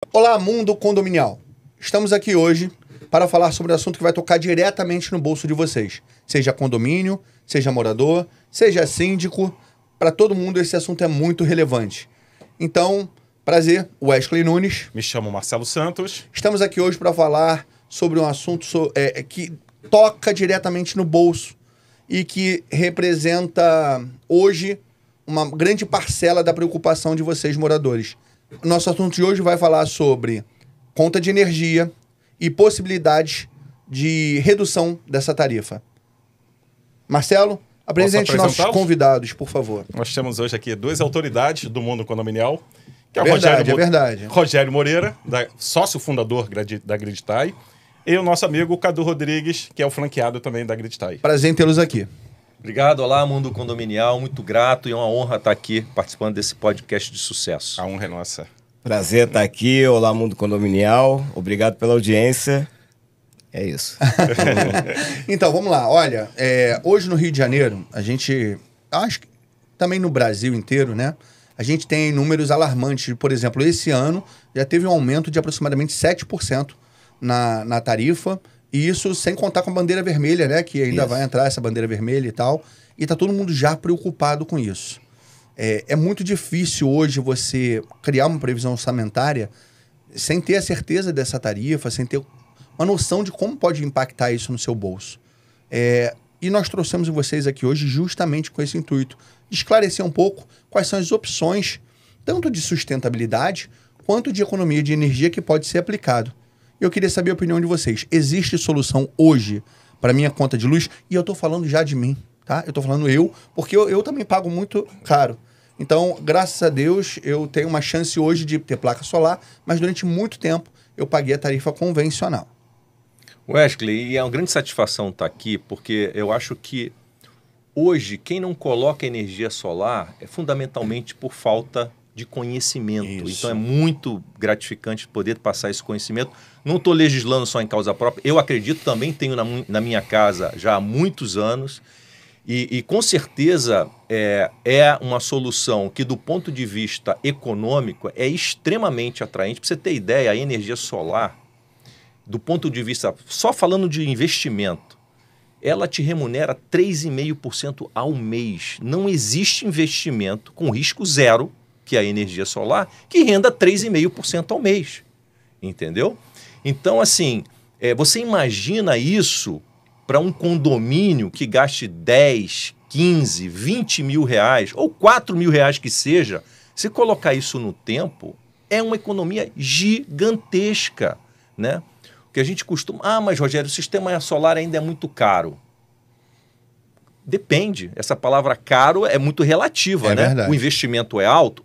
Olá, mundo condominial. Estamos aqui hoje para falar sobre um assunto que vai tocar diretamente no bolso de vocês. Seja condomínio, seja morador, seja síndico, para todo mundo esse assunto é muito relevante. Então, prazer, Wesley Nunes. Me chamo Marcelo Santos. Estamos aqui hoje para falar sobre um assunto que toca diretamente no bolso e que representa hoje uma grande parcela da preocupação de vocês, moradores. Nosso assunto de hoje vai falar sobre conta de energia e possibilidades de redução dessa tarifa. Marcelo, apresente nossos convidados, por favor. Nós temos hoje aqui duas autoridades do mundo condominial, que é o verdade. Rogério Moreira, sócio fundador da Acreditai, e o nosso amigo Cadu Rodrigues, que é o franqueado também da Acreditai. Prazer em tê-los aqui. Obrigado, olá, mundo condominial, muito grato e é uma honra estar aqui participando desse podcast de sucesso. A honra é nossa. Prazer estar aqui, olá, mundo condominial, obrigado pela audiência, é isso. Então, vamos lá, olha, hoje no Rio de Janeiro, a gente, acho que também no Brasil inteiro, né, a gente tem números alarmantes. Por exemplo, esse ano já teve um aumento de aproximadamente 7% na tarifa. E isso sem contar com a bandeira vermelha, né? Que ainda vai entrar essa bandeira vermelha e tal. E tá todo mundo já preocupado com isso. É muito difícil hoje você criar uma previsão orçamentária sem ter a certeza dessa tarifa, sem ter uma noção de como pode impactar isso no seu bolso. E nós trouxemos vocês aqui hoje justamente com esse intuito de esclarecer um pouco quais são as opções, tanto de sustentabilidade quanto de economia de energia que pode ser aplicado. Eu queria saber a opinião de vocês. Existe solução hoje para minha conta de luz? E eu estou falando já de mim, tá? Eu estou falando porque eu também pago muito caro. Então, graças a Deus, eu tenho uma chance hoje de ter placa solar, mas durante muito tempo eu paguei a tarifa convencional. Wesley, e é uma grande satisfação estar aqui, porque eu acho que hoje quem não coloca energia solar é fundamentalmente por falta de conhecimento. Isso. Então é muito gratificante poder passar esse conhecimento. Não estou legislando só em causa própria. Eu acredito também, tenho na minha casa já há muitos anos e com certeza é uma solução que do ponto de vista econômico é extremamente atraente. Para você ter ideia, a energia solar, do ponto de vista, só falando de investimento, ela te remunera 3,5% ao mês. Não existe investimento com risco zero, que é a energia solar, que renda 3,5% ao mês, entendeu? Então, assim, você imagina isso para um condomínio que gaste 10, 15, 20 mil reais, ou 4 mil reais que seja, se colocar isso no tempo, é uma economia gigantesca, né? O que a gente costuma... mas Rogério, o sistema solar ainda é muito caro. Depende. Essa palavra caro é muito relativa, né? Verdade. O investimento é alto?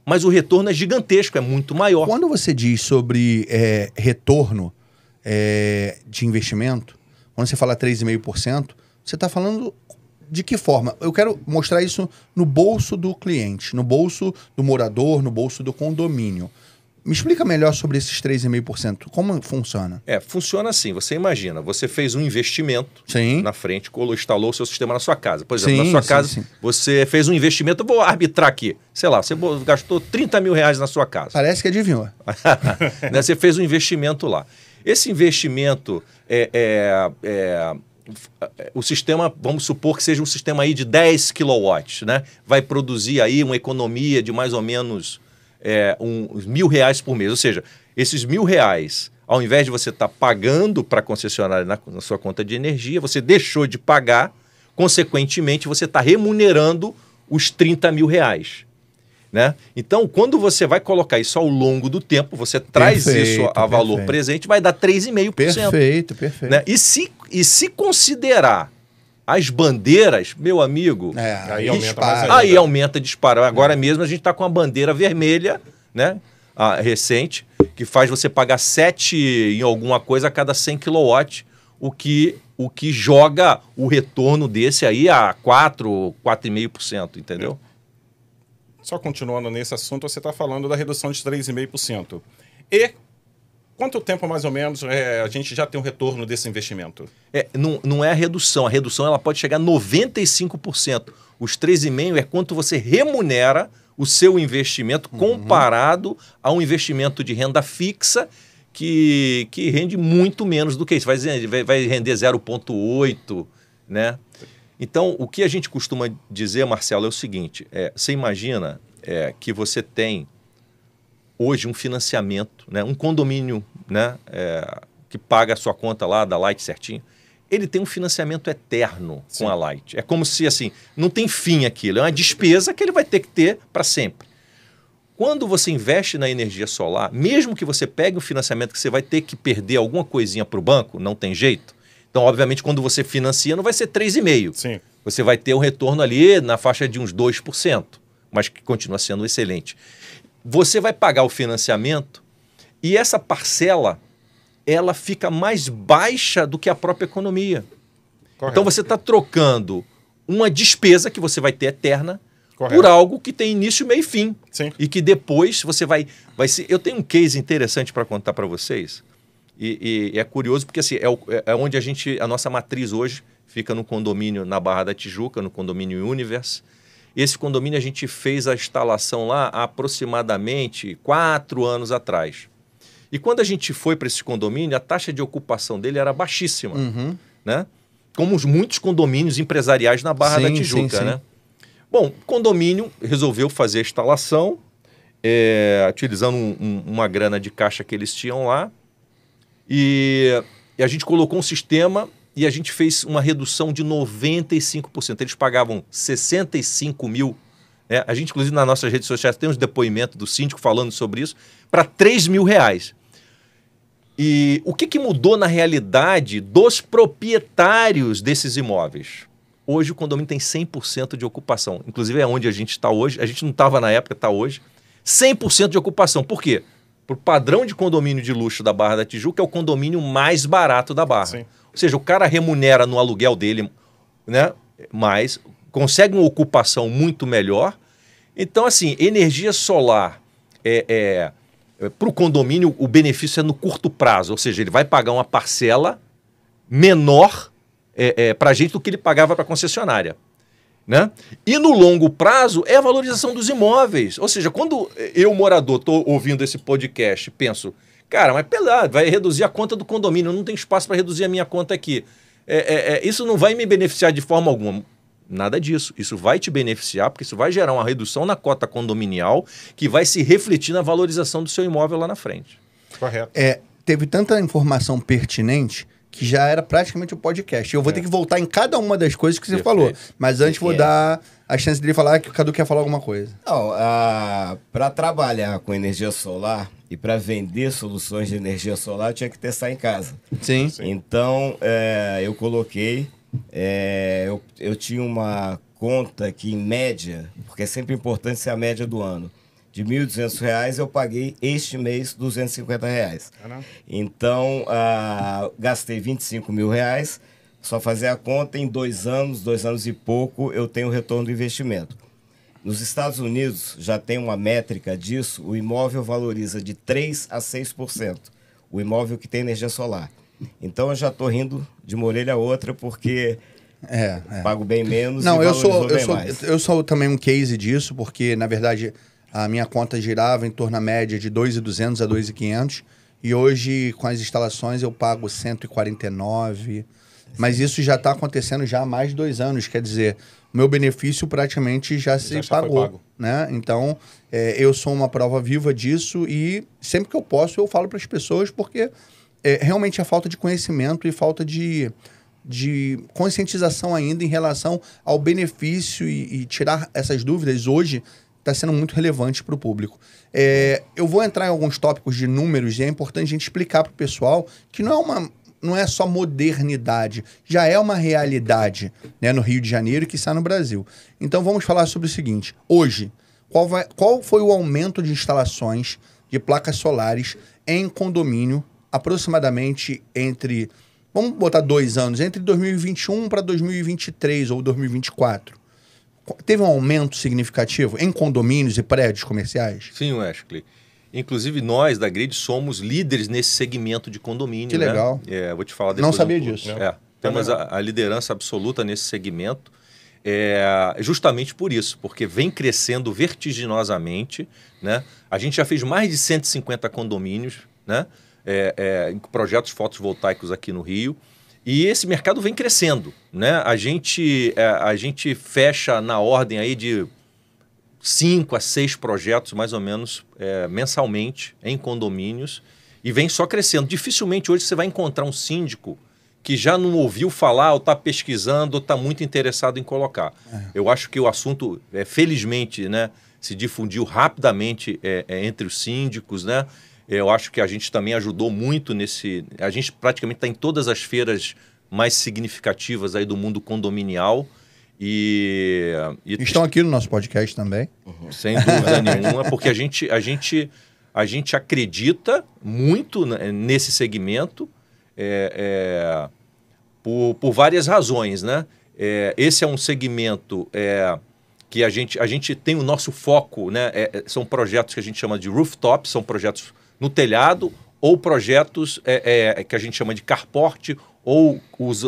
Mas o retorno é gigantesco, é muito maior. Quando você diz sobre retorno de investimento, quando você fala 3,5%, você está falando de que forma? Eu quero mostrar isso no bolso do cliente, no bolso do morador, no bolso do condomínio. Me explica melhor sobre esses 3,5%. Como funciona? Funciona assim. Você imagina, você fez um investimento na frente, instalou o seu sistema na sua casa. Por exemplo, na sua casa, você fez um investimento, eu vou arbitrar aqui. Sei lá, você gastou 30 mil reais na sua casa. Parece que adivinhou. Né? Você fez um investimento lá. Esse investimento o sistema, vamos supor que seja um sistema aí de 10 kW, né? Vai produzir aí uma economia de mais ou menos... uns R$1.000 por mês, ou seja, esses R$1.000, ao invés de você estar pagando para a concessionária na sua conta de energia, você deixou de pagar, consequentemente você está remunerando os R$30 mil, né? Então, quando você vai colocar isso ao longo do tempo, você traz isso a valor presente, vai dar 3,5%. Perfeito. Né? E se considerar as bandeiras, meu amigo, aí aumenta disparo. Agora mesmo a gente está com a bandeira vermelha, né, recente, que faz você pagar 7 em alguma coisa a cada 100 kW, o que joga o retorno desse aí a 4,5%, entendeu? Só continuando nesse assunto, você está falando da redução de 3,5%. E quanto tempo, mais ou menos, a gente já tem um retorno desse investimento? Não é a redução ela pode chegar a 95%. Os 3,5% é quanto você remunera o seu investimento comparado a um investimento de renda fixa que rende muito menos do que isso. Vai render 0,8, né? Então, o que a gente costuma dizer, Marcelo, é o seguinte. Você imagina que você tem hoje um financiamento, né, um condomínio, né, que paga a sua conta lá da Light certinho. Ele tem um financiamento eterno com a Light. É como se, assim, não tem fim aquilo. É uma despesa que ele vai ter que ter para sempre. Quando você investe na energia solar, mesmo que você pegue um financiamento que você vai ter que perder alguma coisinha para o banco, não tem jeito. Então, obviamente, quando você financia, não vai ser 3,5%. Sim. Você vai ter um retorno ali na faixa de uns 2%, mas que continua sendo excelente. Você vai pagar o financiamento e essa parcela ela fica mais baixa do que a própria economia. Correto. Então você está trocando uma despesa que você vai ter eterna Correto. por algo que tem início, meio e fim. Sim. E que depois você vai ser... Eu tenho um case interessante para contar para vocês. E é curioso porque assim, é onde a nossa matriz hoje fica no condomínio na Barra da Tijuca, no condomínio Universe. Esse condomínio a gente fez a instalação lá há aproximadamente 4 anos atrás. E quando a gente foi para esse condomínio, a taxa de ocupação dele era baixíssima, né? Como muitos condomínios empresariais na Barra da Tijuca, né? Bom, o condomínio resolveu fazer a instalação, utilizando uma grana de caixa que eles tinham lá, e a gente colocou um sistema e a gente fez uma redução de 95%. Eles pagavam 65 mil. A gente, inclusive, nas nossas redes sociais tem uns depoimentos do síndico falando sobre isso, para 3 mil reais. E o que mudou na realidade dos proprietários desses imóveis? Hoje o condomínio tem 100% de ocupação. Inclusive é onde a gente está hoje. A gente não estava na época, está hoje. 100% de ocupação. Por quê? Por padrão de condomínio de luxo da Barra da Tijuca, é o condomínio mais barato da Barra. Sim. Ou seja, o cara remunera no aluguel dele, né, mas consegue uma ocupação muito melhor. Então, assim, energia solar para o condomínio, o benefício é no curto prazo. Ou seja, ele vai pagar uma parcela menor para a gente do que ele pagava para a concessionária. Né? E no longo prazo é a valorização dos imóveis. Ou seja, quando eu, morador, estou ouvindo esse podcast, penso, cara, mas vai reduzir a conta do condomínio, não tem espaço para reduzir a minha conta aqui. Isso não vai me beneficiar de forma alguma. Nada disso. Isso vai te beneficiar, porque isso vai gerar uma redução na cota condominial que vai se refletir na valorização do seu imóvel lá na frente. Correto. Teve tanta informação pertinente que já era praticamente o podcast. Eu vou ter que voltar em cada uma das coisas que você falou. Mas antes vou dar a chance dele falar que o Cadu quer falar alguma coisa. Não, para trabalhar com energia solar e para vender soluções de energia solar, eu tinha que testar em casa. Sim. Então, eu coloquei... eu tinha uma conta que, em média, porque é sempre importante ser a média do ano, de R$ 1.200, eu paguei este mês R$ 250. Então, gastei R$ 25 mil, só fazer a conta, em 2 anos e pouco, eu tenho o retorno do investimento. Nos Estados Unidos, já tem uma métrica disso, o imóvel valoriza de 3% a 6%, o imóvel que tem energia solar. Então eu já estou rindo de uma orelha a outra porque pago bem menos e valorizou bem mais. Eu sou também um case disso, porque na verdade a minha conta girava em torno da média de 2.200 a 2.500 e hoje com as instalações eu pago 149, mas isso já está acontecendo já há mais de 2 anos, quer dizer, o meu benefício praticamente já se pagou, né? Então eu sou uma prova viva disso e sempre que eu posso eu falo para as pessoas porque realmente a falta de conhecimento e falta de conscientização ainda em relação ao benefício e tirar essas dúvidas hoje está sendo muito relevante para o público. Eu vou entrar em alguns tópicos de números e é importante a gente explicar para o pessoal que não é só modernidade, já é uma realidade, né, no Rio de Janeiro e que está no Brasil. Então vamos falar sobre o seguinte, hoje, qual foi o aumento de instalações de placas solares em condomínio aproximadamente entre, vamos botar 2 anos, entre 2021 para 2023 ou 2024. Teve um aumento significativo em condomínios e prédios comerciais? Sim, Wesley. Inclusive nós da Grid somos líderes nesse segmento de condomínio. Que legal. Vou te falar depois. Não sabia disso. Temos a liderança absoluta nesse segmento. justamente por isso, porque vem crescendo vertiginosamente, né? A gente já fez mais de 150 condomínios, né? Em projetos fotovoltaicos aqui no Rio, e esse mercado vem crescendo, né? A gente fecha na ordem aí de 5 a 6 projetos, mais ou menos, mensalmente, em condomínios, e vem só crescendo. Dificilmente hoje você vai encontrar um síndico que já não ouviu falar, ou está pesquisando, ou está muito interessado em colocar. Eu acho que o assunto, felizmente, né, se difundiu rapidamente entre os síndicos, né? Eu acho que a gente também ajudou muito nesse... A gente praticamente está em todas as feiras mais significativas aí do mundo condominial. E estão aqui no nosso podcast também. Sem dúvida nenhuma, porque a gente acredita muito nesse segmento por várias razões, né? Esse é um segmento que a gente tem o nosso foco, né? São projetos que a gente chama de rooftop, são projetos no telhado, ou projetos que a gente chama de carport, ou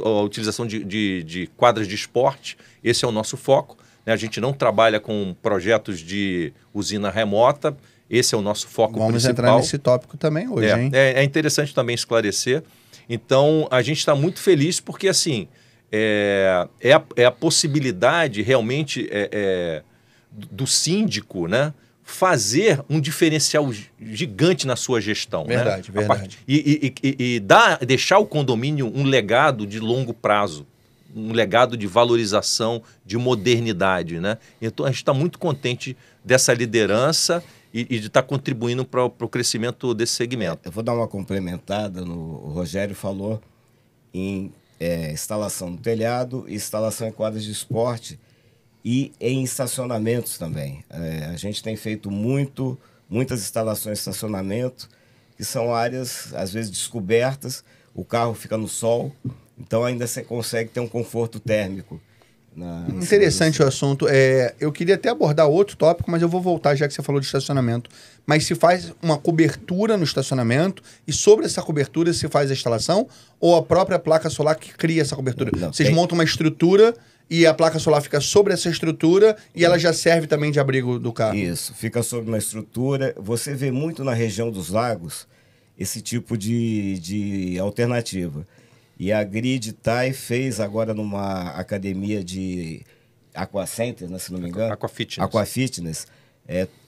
a utilização de quadras de esporte. Esse é o nosso foco, né? A gente não trabalha com projetos de usina remota, esse é o nosso foco principal. Vamos entrar nesse tópico também hoje, hein? É interessante também esclarecer. Então, a gente está muito feliz porque, assim, a possibilidade realmente do síndico, né, fazer um diferencial gigante na sua gestão. Verdade, né? verdade. E deixar o condomínio um legado de longo prazo, um legado de valorização, de modernidade, né? Então, a gente está muito contente dessa liderança e de estar contribuindo para o crescimento desse segmento. Eu vou dar uma complementada. O Rogério falou em instalação no telhado, instalação em quadras de esporte e em estacionamentos também. A gente tem feito muitas instalações de estacionamento, que são áreas, às vezes, descobertas, o carro fica no sol, então ainda você consegue ter um conforto térmico. Interessante o assunto. Eu queria até abordar outro tópico, mas eu vou voltar já que você falou de estacionamento. Mas se faz uma cobertura no estacionamento e sobre essa cobertura se faz a instalação ou a própria placa solar que cria essa cobertura? Vocês montam uma estrutura e a placa solar fica sobre essa estrutura e ela já serve também de abrigo do carro? Isso, fica sobre uma estrutura. Você vê muito na região dos lagos esse tipo de alternativa. E a Gridtai fez agora numa academia de Aquacenter, né, se não me engano. Aquafitness.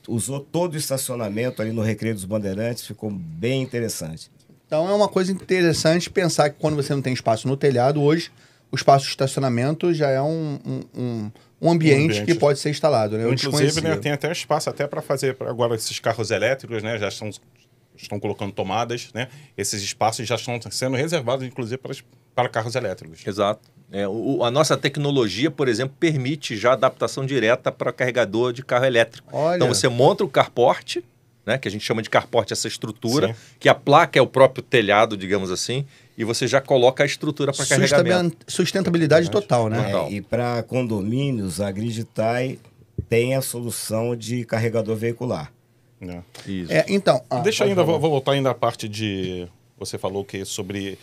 Usou todo o estacionamento ali no Recreio dos Bandeirantes, ficou bem interessante. Então é uma coisa interessante pensar que quando você não tem espaço no telhado, hoje o espaço de estacionamento já é um ambiente que pode ser instalado. Né? Inclusive, né, tem até espaço até para fazer agora esses carros elétricos, né, já estão colocando tomadas, né? Esses espaços já estão sendo reservados, inclusive, para carros elétricos. Exato. A nossa tecnologia, por exemplo, permite já adaptação direta para carregador de carro elétrico. Olha. Então, você monta o carport, né, que a gente chama de carport essa estrutura, sim, que a placa é o próprio telhado, digamos assim, e você já coloca a estrutura para carregamento. Sustentabilidade total, né? E para condomínios, a Gridtai tem a solução de carregador veicular. Isso. Então, deixa ainda, vou voltar ainda à parte de... Você falou que sobre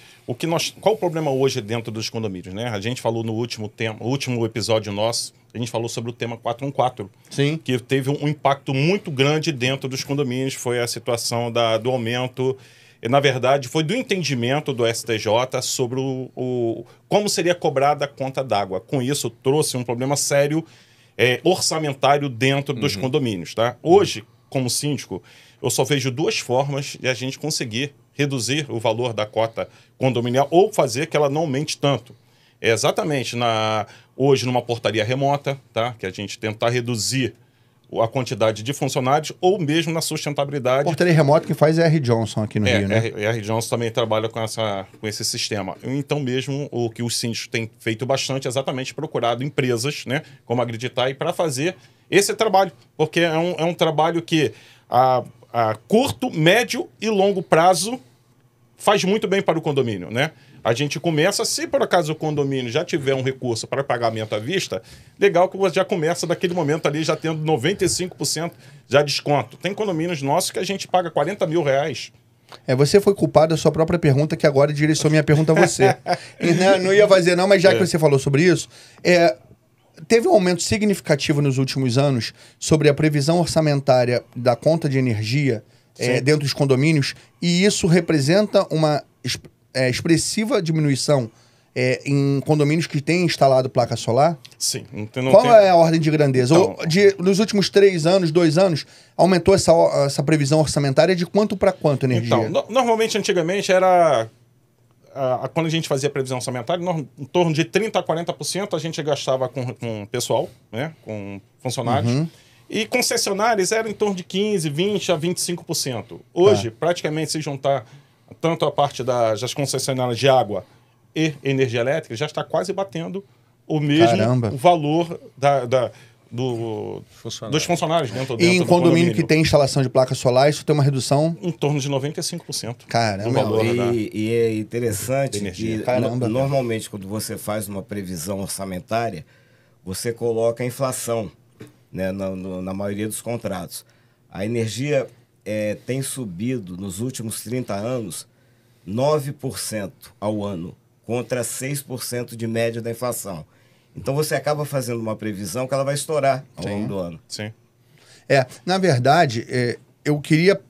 qual o problema hoje dentro dos condomínios, né? A gente falou no último episódio nosso, a gente falou sobre o tema 414. Sim. Que teve um impacto muito grande dentro dos condomínios, foi a situação do aumento, e, na verdade, foi do entendimento do STJ sobre como seria cobrada a conta d'água. Com isso, trouxe um problema sério orçamentário dentro dos condomínios, tá? Hoje, como síndico, eu só vejo duas formas de a gente conseguir reduzir o valor da cota condominial ou fazer que ela não aumente tanto. É exatamente hoje numa portaria remota, tá? Que a gente tentar reduzir a quantidade de funcionários ou mesmo na sustentabilidade. Portaria remota que faz é a R. Johnson aqui no Rio, né? A R. Johnson também trabalha com esse sistema. Então mesmo o que os síndicos têm feito bastante é exatamente procurado empresas, né, como a Gridtai, para fazer esse trabalho, porque é um trabalho que a curto, médio e longo prazo faz muito bem para o condomínio, né? A gente começa, se por acaso o condomínio já tiver um recurso para pagamento à vista, legal que você já começa daquele momento ali já tendo 95% já desconto. Tem condomínios nossos que a gente paga R$40 mil. Você foi culpado da sua própria pergunta, que agora direcionou minha pergunta a você. Não ia fazer não, mas já que você falou sobre isso, teve um aumento significativo nos últimos anos sobre a previsão orçamentária da conta de energia dentro dos condomínios, e isso representa uma expressiva diminuição em condomínios que têm instalado placa solar? Sim. Qual é a ordem de grandeza? Então, Nos últimos 3 anos, 2 anos, aumentou essa previsão orçamentária de quanto para quanto energia? Então, normalmente, antigamente, era... quando a gente fazia previsão orçamentária, em torno de 30% a 40% a gente gastava com pessoal, né, com funcionários. E concessionárias era em torno de 15%, 20% a 25%. Hoje, praticamente, se juntar tanto a parte das concessionárias de água e energia elétrica, já está quase batendo o mesmo valor dos funcionários dentro e em do condomínio que tem instalação de placa solar, isso tem uma redução? Em torno de 95%. Caramba. Do valor e é interessante que normalmente quando você faz uma previsão orçamentária, você coloca a inflação, né, na maioria dos contratos. A energia tem subido nos últimos 30 anos 9% ao ano, contra 6% de média da inflação. Então você acaba fazendo uma previsão que ela vai estourar ao longo do ano. Sim. Na verdade, eu queria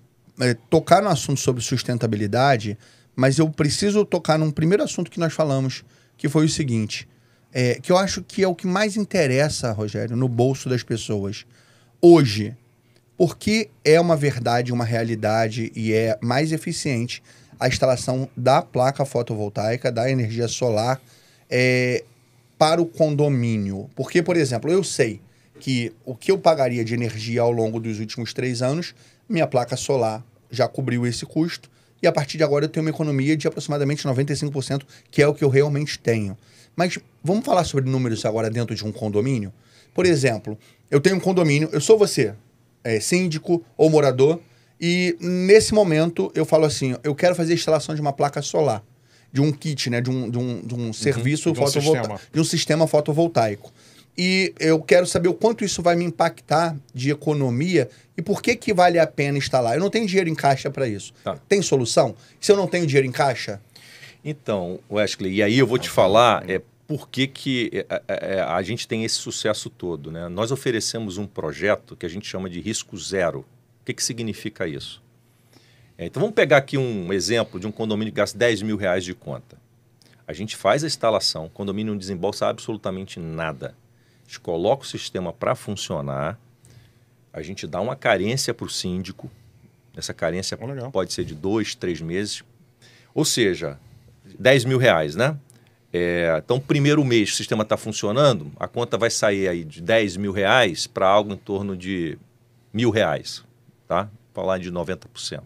tocar no assunto sobre sustentabilidade, mas eu preciso tocar num primeiro assunto que nós falamos, que foi o seguinte, que eu acho que é o que mais interessa, Rogério, no bolso das pessoas. Hoje, porque é uma verdade, uma realidade e é mais eficiente a instalação da placa fotovoltaica, da energia solar, para o condomínio. Porque, por exemplo, eu sei que o que eu pagaria de energia ao longo dos últimos 3 anos, minha placa solar já cobriu esse custo, e a partir de agora eu tenho uma economia de aproximadamente 95%, que é o que eu realmente tenho. Mas vamos falar sobre números agora dentro de um condomínio? Por exemplo, eu tenho um condomínio, eu sou você, síndico ou morador, e nesse momento eu falo assim, eu quero fazer a instalação de uma placa solar, de um kit, né, de um serviço fotovoltaico, de um sistema fotovoltaico. E eu quero saber o quanto isso vai me impactar de economia e por que vale a pena instalar. Eu não tenho dinheiro em caixa para isso. Tem solução? Se eu não tenho dinheiro em caixa? Então, Wesley, e aí eu vou te falar por que a gente tem esse sucesso todo, né? Nós oferecemos um projeto que a gente chama de risco zero. O que significa isso? Então vamos pegar aqui um exemplo de um condomínio que gasta R$10.000 de conta. A gente faz a instalação, o condomínio não desembolsa absolutamente nada. A gente coloca o sistema para funcionar, a gente dá uma carência para o síndico, essa carência pode ser de 2, 3 meses, ou seja, R$10.000, né? Então, primeiro mês o sistema está funcionando, a conta vai sair aí de R$10.000 para algo em torno de R$1.000, tá? Falar de 90%.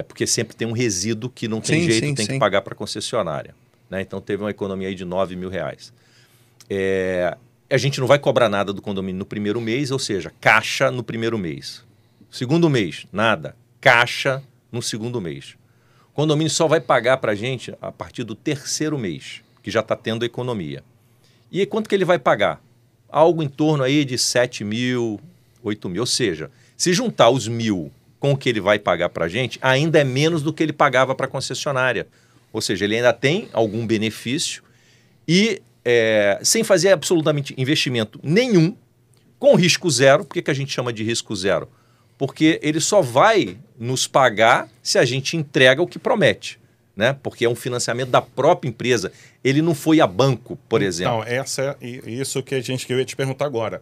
Porque sempre tem um resíduo que não tem jeito, tem que pagar para a concessionária, né? Então, teve uma economia aí de R$9.000. A gente não vai cobrar nada do condomínio no primeiro mês, ou seja, caixa no primeiro mês. Segundo mês, nada. Caixa no segundo mês. O condomínio só vai pagar para a gente a partir do 3º mês, que já está tendo economia. E quanto que ele vai pagar? Algo em torno aí de 7.000, 8.000. Ou seja, se juntar os 1.000 com o que ele vai pagar para a gente, ainda é menos do que ele pagava para a concessionária. Ou seja, ele ainda tem algum benefício e sem fazer absolutamente investimento nenhum, com risco zero. Por que a gente chama de risco zero? Porque ele só vai nos pagar se a gente entrega o que promete, né? Porque é um financiamento da própria empresa. Ele não foi a banco, por exemplo. Então, isso que eu ia te perguntar agora.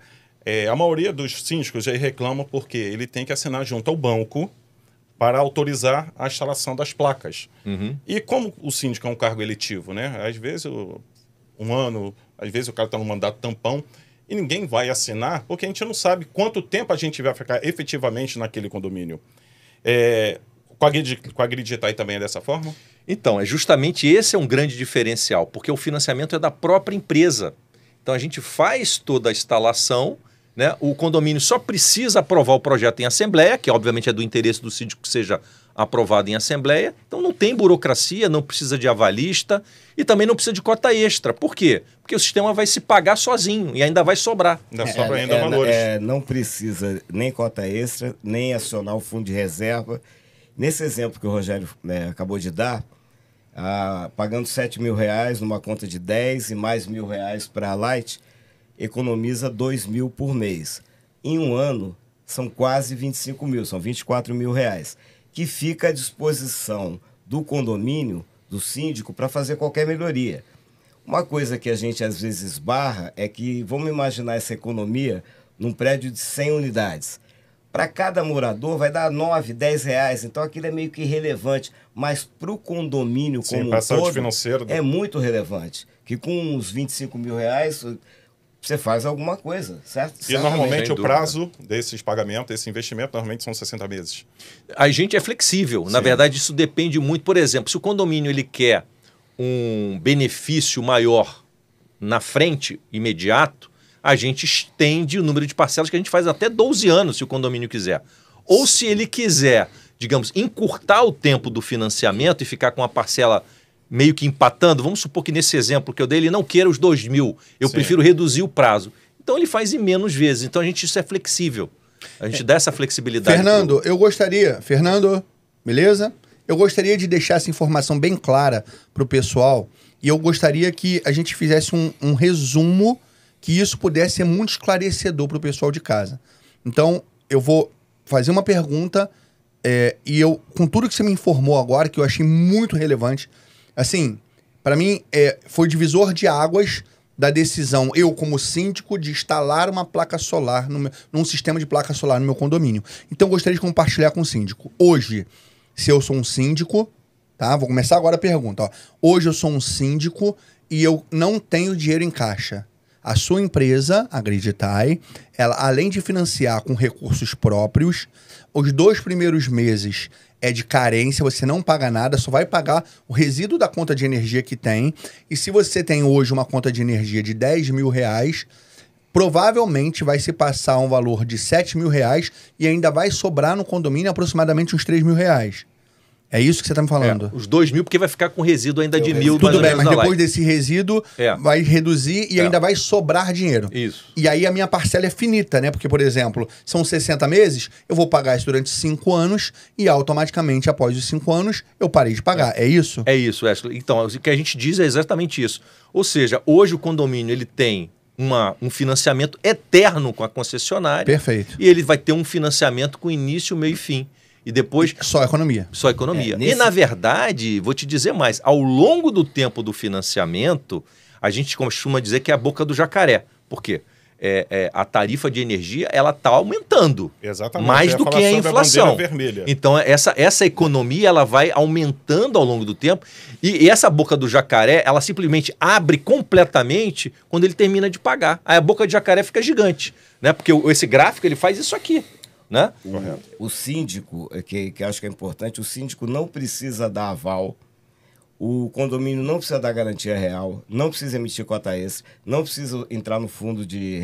A maioria dos síndicos aí reclama porque ele tem que assinar junto ao banco para autorizar a instalação das placas. E como o síndico é um cargo eletivo, né? Às vezes, um ano, às vezes o cara está no mandato tampão, e ninguém vai assinar, porque a gente não sabe quanto tempo a gente vai ficar efetivamente naquele condomínio. Com a Griditae também é dessa forma? Então, justamente esse é um grande diferencial, porque o financiamento é da própria empresa. Então, a gente faz toda a instalação, né? O condomínio só precisa aprovar o projeto em assembleia, que obviamente é do interesse do síndico que seja aprovado em assembleia. Então, não tem burocracia, não precisa de avalista e também não precisa de cota extra. Por quê? Porque o sistema vai se pagar sozinho e ainda vai sobrar. Ainda sobra ainda valores. Não precisa nem cota extra, nem acionar o fundo de reserva. Nesse exemplo que o Rogério acabou de dar, pagando R$7.000 numa conta de 10 e mais R$1.000 para a Light, economiza 2 mil por mês. Em um ano, são quase 25 mil, são 24 mil reais, que fica à disposição do condomínio, do síndico, para fazer qualquer melhoria. Uma coisa que a gente às vezes esbarra é que, vamos imaginar essa economia num prédio de 100 unidades. Para cada morador vai dar 9, 10 reais, então aquilo é meio que irrelevante, mas para o condomínio como um todo é muito relevante, que com uns 25 mil reais você faz alguma coisa, certo? E normalmente o prazo desses pagamentos, esse investimento, normalmente são 60 meses. A gente é flexível, na verdade isso depende muito, por exemplo, se o condomínio ele quer um benefício maior na frente, imediato, a gente estende o número de parcelas que a gente faz até 12 anos, se o condomínio quiser. Ou se ele quiser, digamos, encurtar o tempo do financiamento e ficar com a parcela meio que empatando, vamos supor que nesse exemplo que eu dei, ele não queira os 2 mil, eu prefiro reduzir o prazo. Então ele faz em menos vezes, então isso é flexível. A gente dá essa flexibilidade. Fernando, Fernando, beleza? Eu gostaria de deixar essa informação bem clara para o pessoal e eu gostaria que a gente fizesse um resumo que isso pudesse ser muito esclarecedor para o pessoal de casa. Então, eu vou fazer uma pergunta e eu, com tudo que você me informou agora, que eu achei muito relevante, assim, para mim, foi divisor de águas da decisão, eu como síndico, de instalar uma placa solar, num sistema de placa solar no meu condomínio. Então, eu gostaria de compartilhar com o síndico. Hoje, se eu sou um síndico, tá? Vou começar agora a pergunta. Ó. Hoje eu sou um síndico e eu não tenho dinheiro em caixa. A sua empresa, a Greditai, ela, além de financiar com recursos próprios, os 2 primeiros meses é de carência, você não paga nada, só vai pagar o resíduo da conta de energia que tem. E se você tem hoje uma conta de energia de 10 mil reais, provavelmente vai se passar um valor de 7 mil reais e ainda vai sobrar no condomínio aproximadamente uns 3 mil reais. É isso que você está me falando? Os 2 mil, porque vai ficar com resíduo ainda de 1.000. Tudo bem, mas depois desse resíduo vai reduzir e ainda vai sobrar dinheiro. Isso. E aí a minha parcela é finita, né? Porque, por exemplo, são 60 meses, eu vou pagar isso durante 5 anos e automaticamente, após os 5 anos, eu parei de pagar. É isso? É isso, Wesley. Então, o que a gente diz é exatamente isso. Ou seja, hoje o condomínio ele tem um financiamento eterno com a concessionária. Perfeito. E ele vai ter um financiamento com início, meio e fim. E depois... Só economia. Só economia. E, na verdade, vou te dizer mais, ao longo do tempo do financiamento, a gente costuma dizer que é a boca do jacaré. Por quê? A tarifa de energia, ela está aumentando. Exatamente. Mais do que a inflação. Vermelha. Então, essa economia, ela vai aumentando ao longo do tempo. E essa boca do jacaré, ela simplesmente abre completamente quando ele termina de pagar. Aí a boca de jacaré fica gigante, né? Porque esse gráfico, ele faz isso aqui. Né? O síndico, que acho que é importante, o síndico não precisa dar aval, o condomínio não precisa dar garantia real, não precisa emitir cota extra, não precisa entrar no fundo de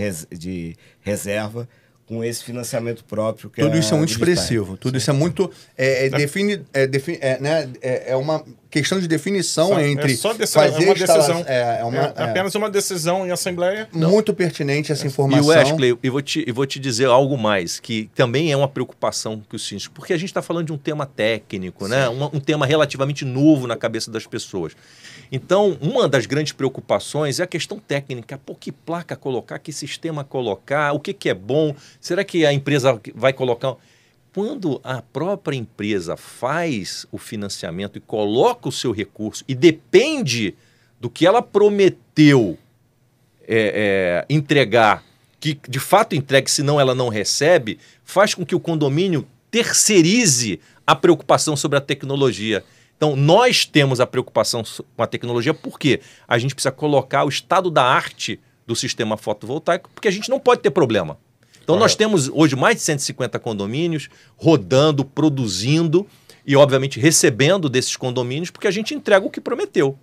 reserva com esse financiamento próprio. Que tudo isso é muito expressivo, tudo isso é muito... É uma questão de definição entre... É só fazer decisão. Apenas uma decisão em assembleia. Muito pertinente essa informação. E Wesley, eu vou te dizer algo mais, que também é uma preocupação que o síndico... Porque a gente está falando de um tema técnico, né? Um tema relativamente novo na cabeça das pessoas. Então, uma das grandes preocupações é a questão técnica. Pô, que placa colocar, que sistema colocar, o que é bom? Será que a empresa vai colocar... Quando a própria empresa faz o financiamento e coloca o seu recurso e depende do que ela prometeu entregar, que de fato entregue, senão ela não recebe, faz com que o condomínio terceirize a preocupação sobre a tecnologia. Então, nós temos a preocupação com a tecnologia porque a gente precisa colocar o estado da arte do sistema fotovoltaico, porque a gente não pode ter problema. Então, nós temos hoje mais de 150 condomínios rodando, produzindo e, obviamente, recebendo desses condomínios, porque a gente entrega o que prometeu.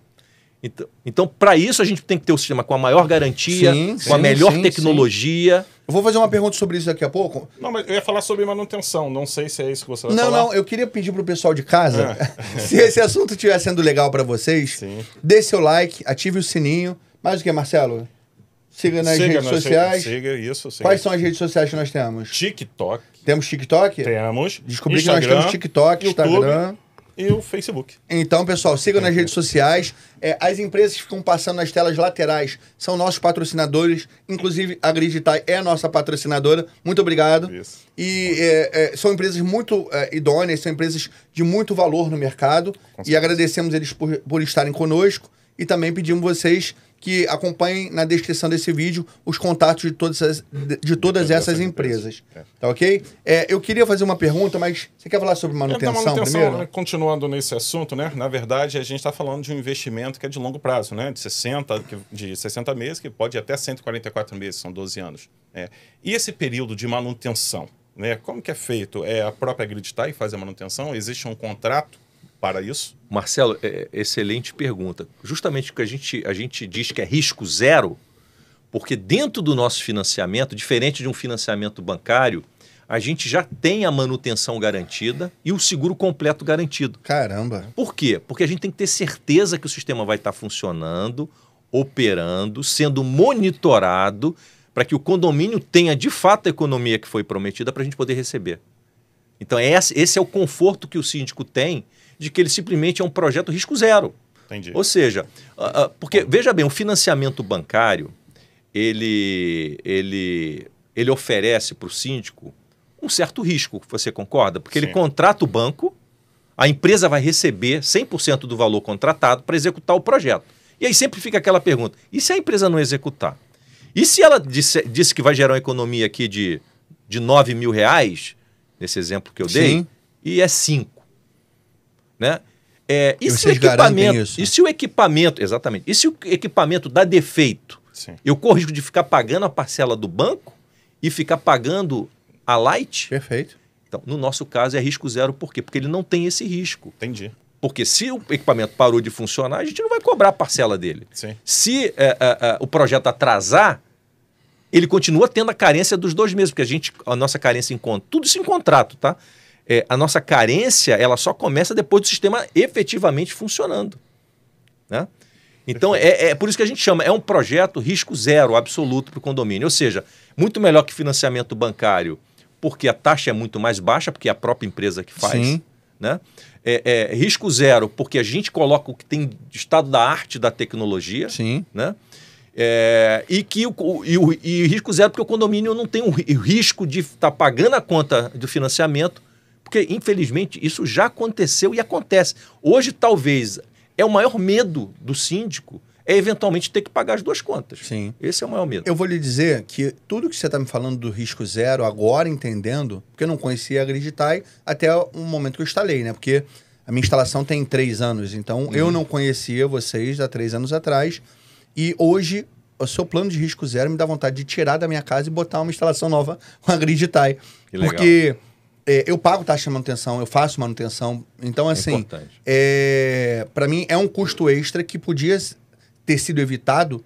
Então para isso, a gente tem que ter o sistema com a maior garantia, com a melhor tecnologia. Eu vou fazer uma pergunta sobre isso daqui a pouco. Não, mas eu ia falar sobre manutenção. Não sei se é isso que você vai falar. Não, eu queria pedir pro pessoal de casa, se esse assunto estiver sendo legal para vocês, dê seu like, ative o sininho. Mais o que, Marcelo? Siga nas redes sociais. Siga isso. Quais são as redes sociais que nós temos? TikTok. Temos TikTok? Temos. Descobri Instagram, que nós temos TikTok, YouTube, Instagram. e o Facebook. Então, pessoal, sigam nas redes sociais. As empresas que ficam passando nas telas laterais são nossos patrocinadores. Inclusive, a Griditai é a nossa patrocinadora. Muito obrigado. Isso. E são empresas muito idôneas, são empresas de muito valor no mercado. E agradecemos eles por estarem conosco. E também pedimos vocês que acompanhem na descrição desse vídeo os contatos de todas essas empresas. Tá ok? Eu queria fazer uma pergunta, mas você quer falar sobre manutenção primeiro? Né, continuando nesse assunto, né? Na verdade, a gente está falando de um investimento que é de longo prazo, né? De 60 meses, que pode ir até 144 meses, são 12 anos. E esse período de manutenção, né? Como que é feito? A própria Griditai faz a manutenção? Existe um contrato para isso? Marcelo, excelente pergunta. Justamente o que a gente diz que é risco zero, porque dentro do nosso financiamento, diferente de um financiamento bancário, a gente já tem a manutenção garantida e o seguro completo garantido. Caramba! Por quê? Porque a gente tem que ter certeza que o sistema vai estar funcionando, operando, sendo monitorado, para que o condomínio tenha de fato a economia que foi prometida para a gente poder receber. Então esse é o conforto que o síndico tem de que ele simplesmente é um projeto risco zero. Entendi. Ou seja, porque, veja bem, o financiamento bancário, ele oferece para o síndico um certo risco, você concorda? Porque Sim. ele contrata o banco, a empresa vai receber 100% do valor contratado para executar o projeto. E aí sempre fica aquela pergunta, e se a empresa não executar? E se ela disse que vai gerar uma economia aqui de R$9 mil, nesse exemplo que eu dei, Sim. e é 5? Né? E se o equipamento, exatamente, e se o equipamento dá defeito, Sim. eu corro risco de ficar pagando a parcela do banco e ficar pagando a Light? Perfeito. Então, no nosso caso é risco zero, por quê? Porque ele não tem esse risco. Entendi. Porque se o equipamento parou de funcionar, a gente não vai cobrar a parcela dele. Sim. Se o projeto atrasar, ele continua tendo a carência dos 2 meses, porque a nossa carência tudo isso em contrato, tá? A nossa carência, ela só começa depois do sistema efetivamente funcionando. Né? Então, é por isso que a gente chama, é um projeto risco zero absoluto para o condomínio. Ou seja, muito melhor que financiamento bancário, porque a taxa é muito mais baixa, porque é a própria empresa que faz. Sim. Né? Risco zero, porque a gente coloca o que tem de estado da arte da tecnologia. Sim. Né? E risco zero, porque o condomínio não tem o risco de estar pagando a conta do financiamento, porque, infelizmente, isso já aconteceu e acontece. Hoje, talvez, o maior medo do síndico eventualmente ter que pagar as 2 contas. Sim. Esse é o maior medo. Eu vou lhe dizer que tudo que você está me falando do risco zero, agora entendendo, porque eu não conhecia a Griditai até o momento que eu instalei, né? Porque a minha instalação tem 3 anos, então eu não conhecia vocês há 3 anos atrás, e hoje o seu plano de risco zero me dá vontade de tirar da minha casa e botar uma instalação nova com a Griditai. Que legal. Porque eu pago taxa de manutenção, eu faço manutenção. Então, assim, para mim é um custo extra que podia ter sido evitado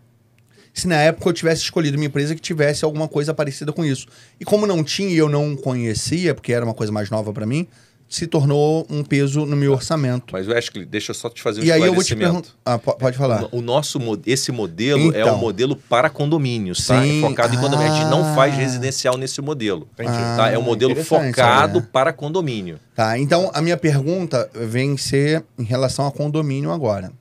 se na época eu tivesse escolhido uma empresa que tivesse alguma coisa parecida com isso. E como não tinha e eu não conhecia, porque era uma coisa mais nova para mim, se tornou um peso no meu orçamento. Mas, Wesley, deixa eu só te fazer um E aí esclarecimento. eu vou te perguntar... pode falar. Esse modelo é um modelo para condomínios, tá? Sim. É focado em condomínio. A gente não faz residencial nesse modelo. Entendi. Tá? É um modelo focado para condomínio. Tá, então a minha pergunta vem ser em relação a condomínio agora.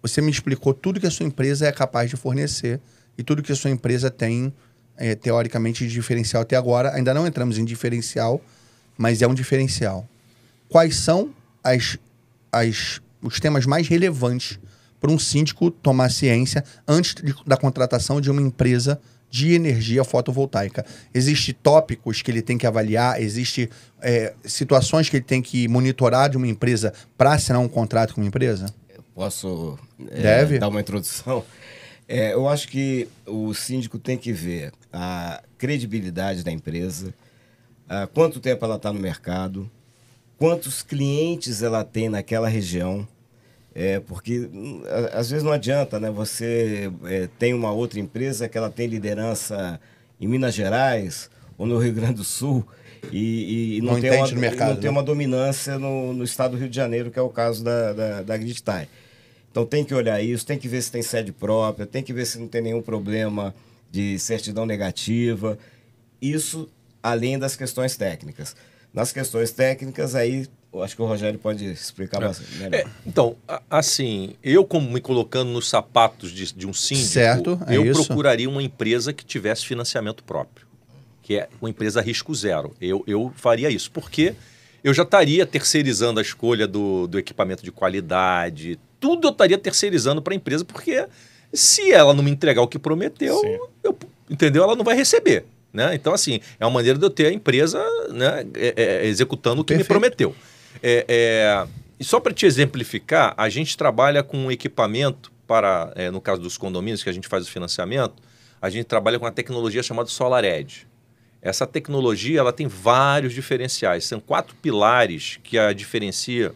Você me explicou tudo que a sua empresa é capaz de fornecer e tudo que a sua empresa tem, teoricamente, de diferencial até agora. Ainda não entramos em diferencial, mas é um diferencial. Quais são os temas mais relevantes para um síndico tomar ciência antes da contratação de uma empresa de energia fotovoltaica? Existem tópicos que ele tem que avaliar? Existem situações que ele tem que monitorar de uma empresa para assinar um contrato com uma empresa? Posso dar uma introdução? Eu acho que o síndico tem que ver a credibilidade da empresa, quanto tempo ela está no mercado, quantos clientes ela tem naquela região, porque às vezes não adianta, né? Você tem uma outra empresa que ela tem liderança em Minas Gerais ou no Rio Grande do Sul e não tem uma dominância no estado do Rio de Janeiro, que é o caso da Griditai. Então tem que olhar isso, tem que ver se tem sede própria, tem que ver se não tem nenhum problema de certidão negativa. Isso além das questões técnicas. Nas questões técnicas, aí eu acho que o Rogério pode explicar bastante melhor. Então, assim, eu como me colocando nos sapatos de um síndico, Certo, é eu isso. procuraria uma empresa que tivesse financiamento próprio, que é uma empresa risco zero. Eu faria isso, porque eu já estaria terceirizando a escolha do equipamento de qualidade, tudo eu estaria terceirizando para a empresa, porque se ela não me entregar o que prometeu, entendeu? Ela não vai receber. Né? Então, assim, é uma maneira de eu ter a empresa, né, executando o que Perfeito. me prometeu. E só para te exemplificar, a gente trabalha com um equipamento para, no caso dos condomínios, que a gente faz o financiamento, a gente trabalha com uma tecnologia chamada SolarEdge. Essa tecnologia ela tem vários diferenciais. São 4 pilares que a diferencia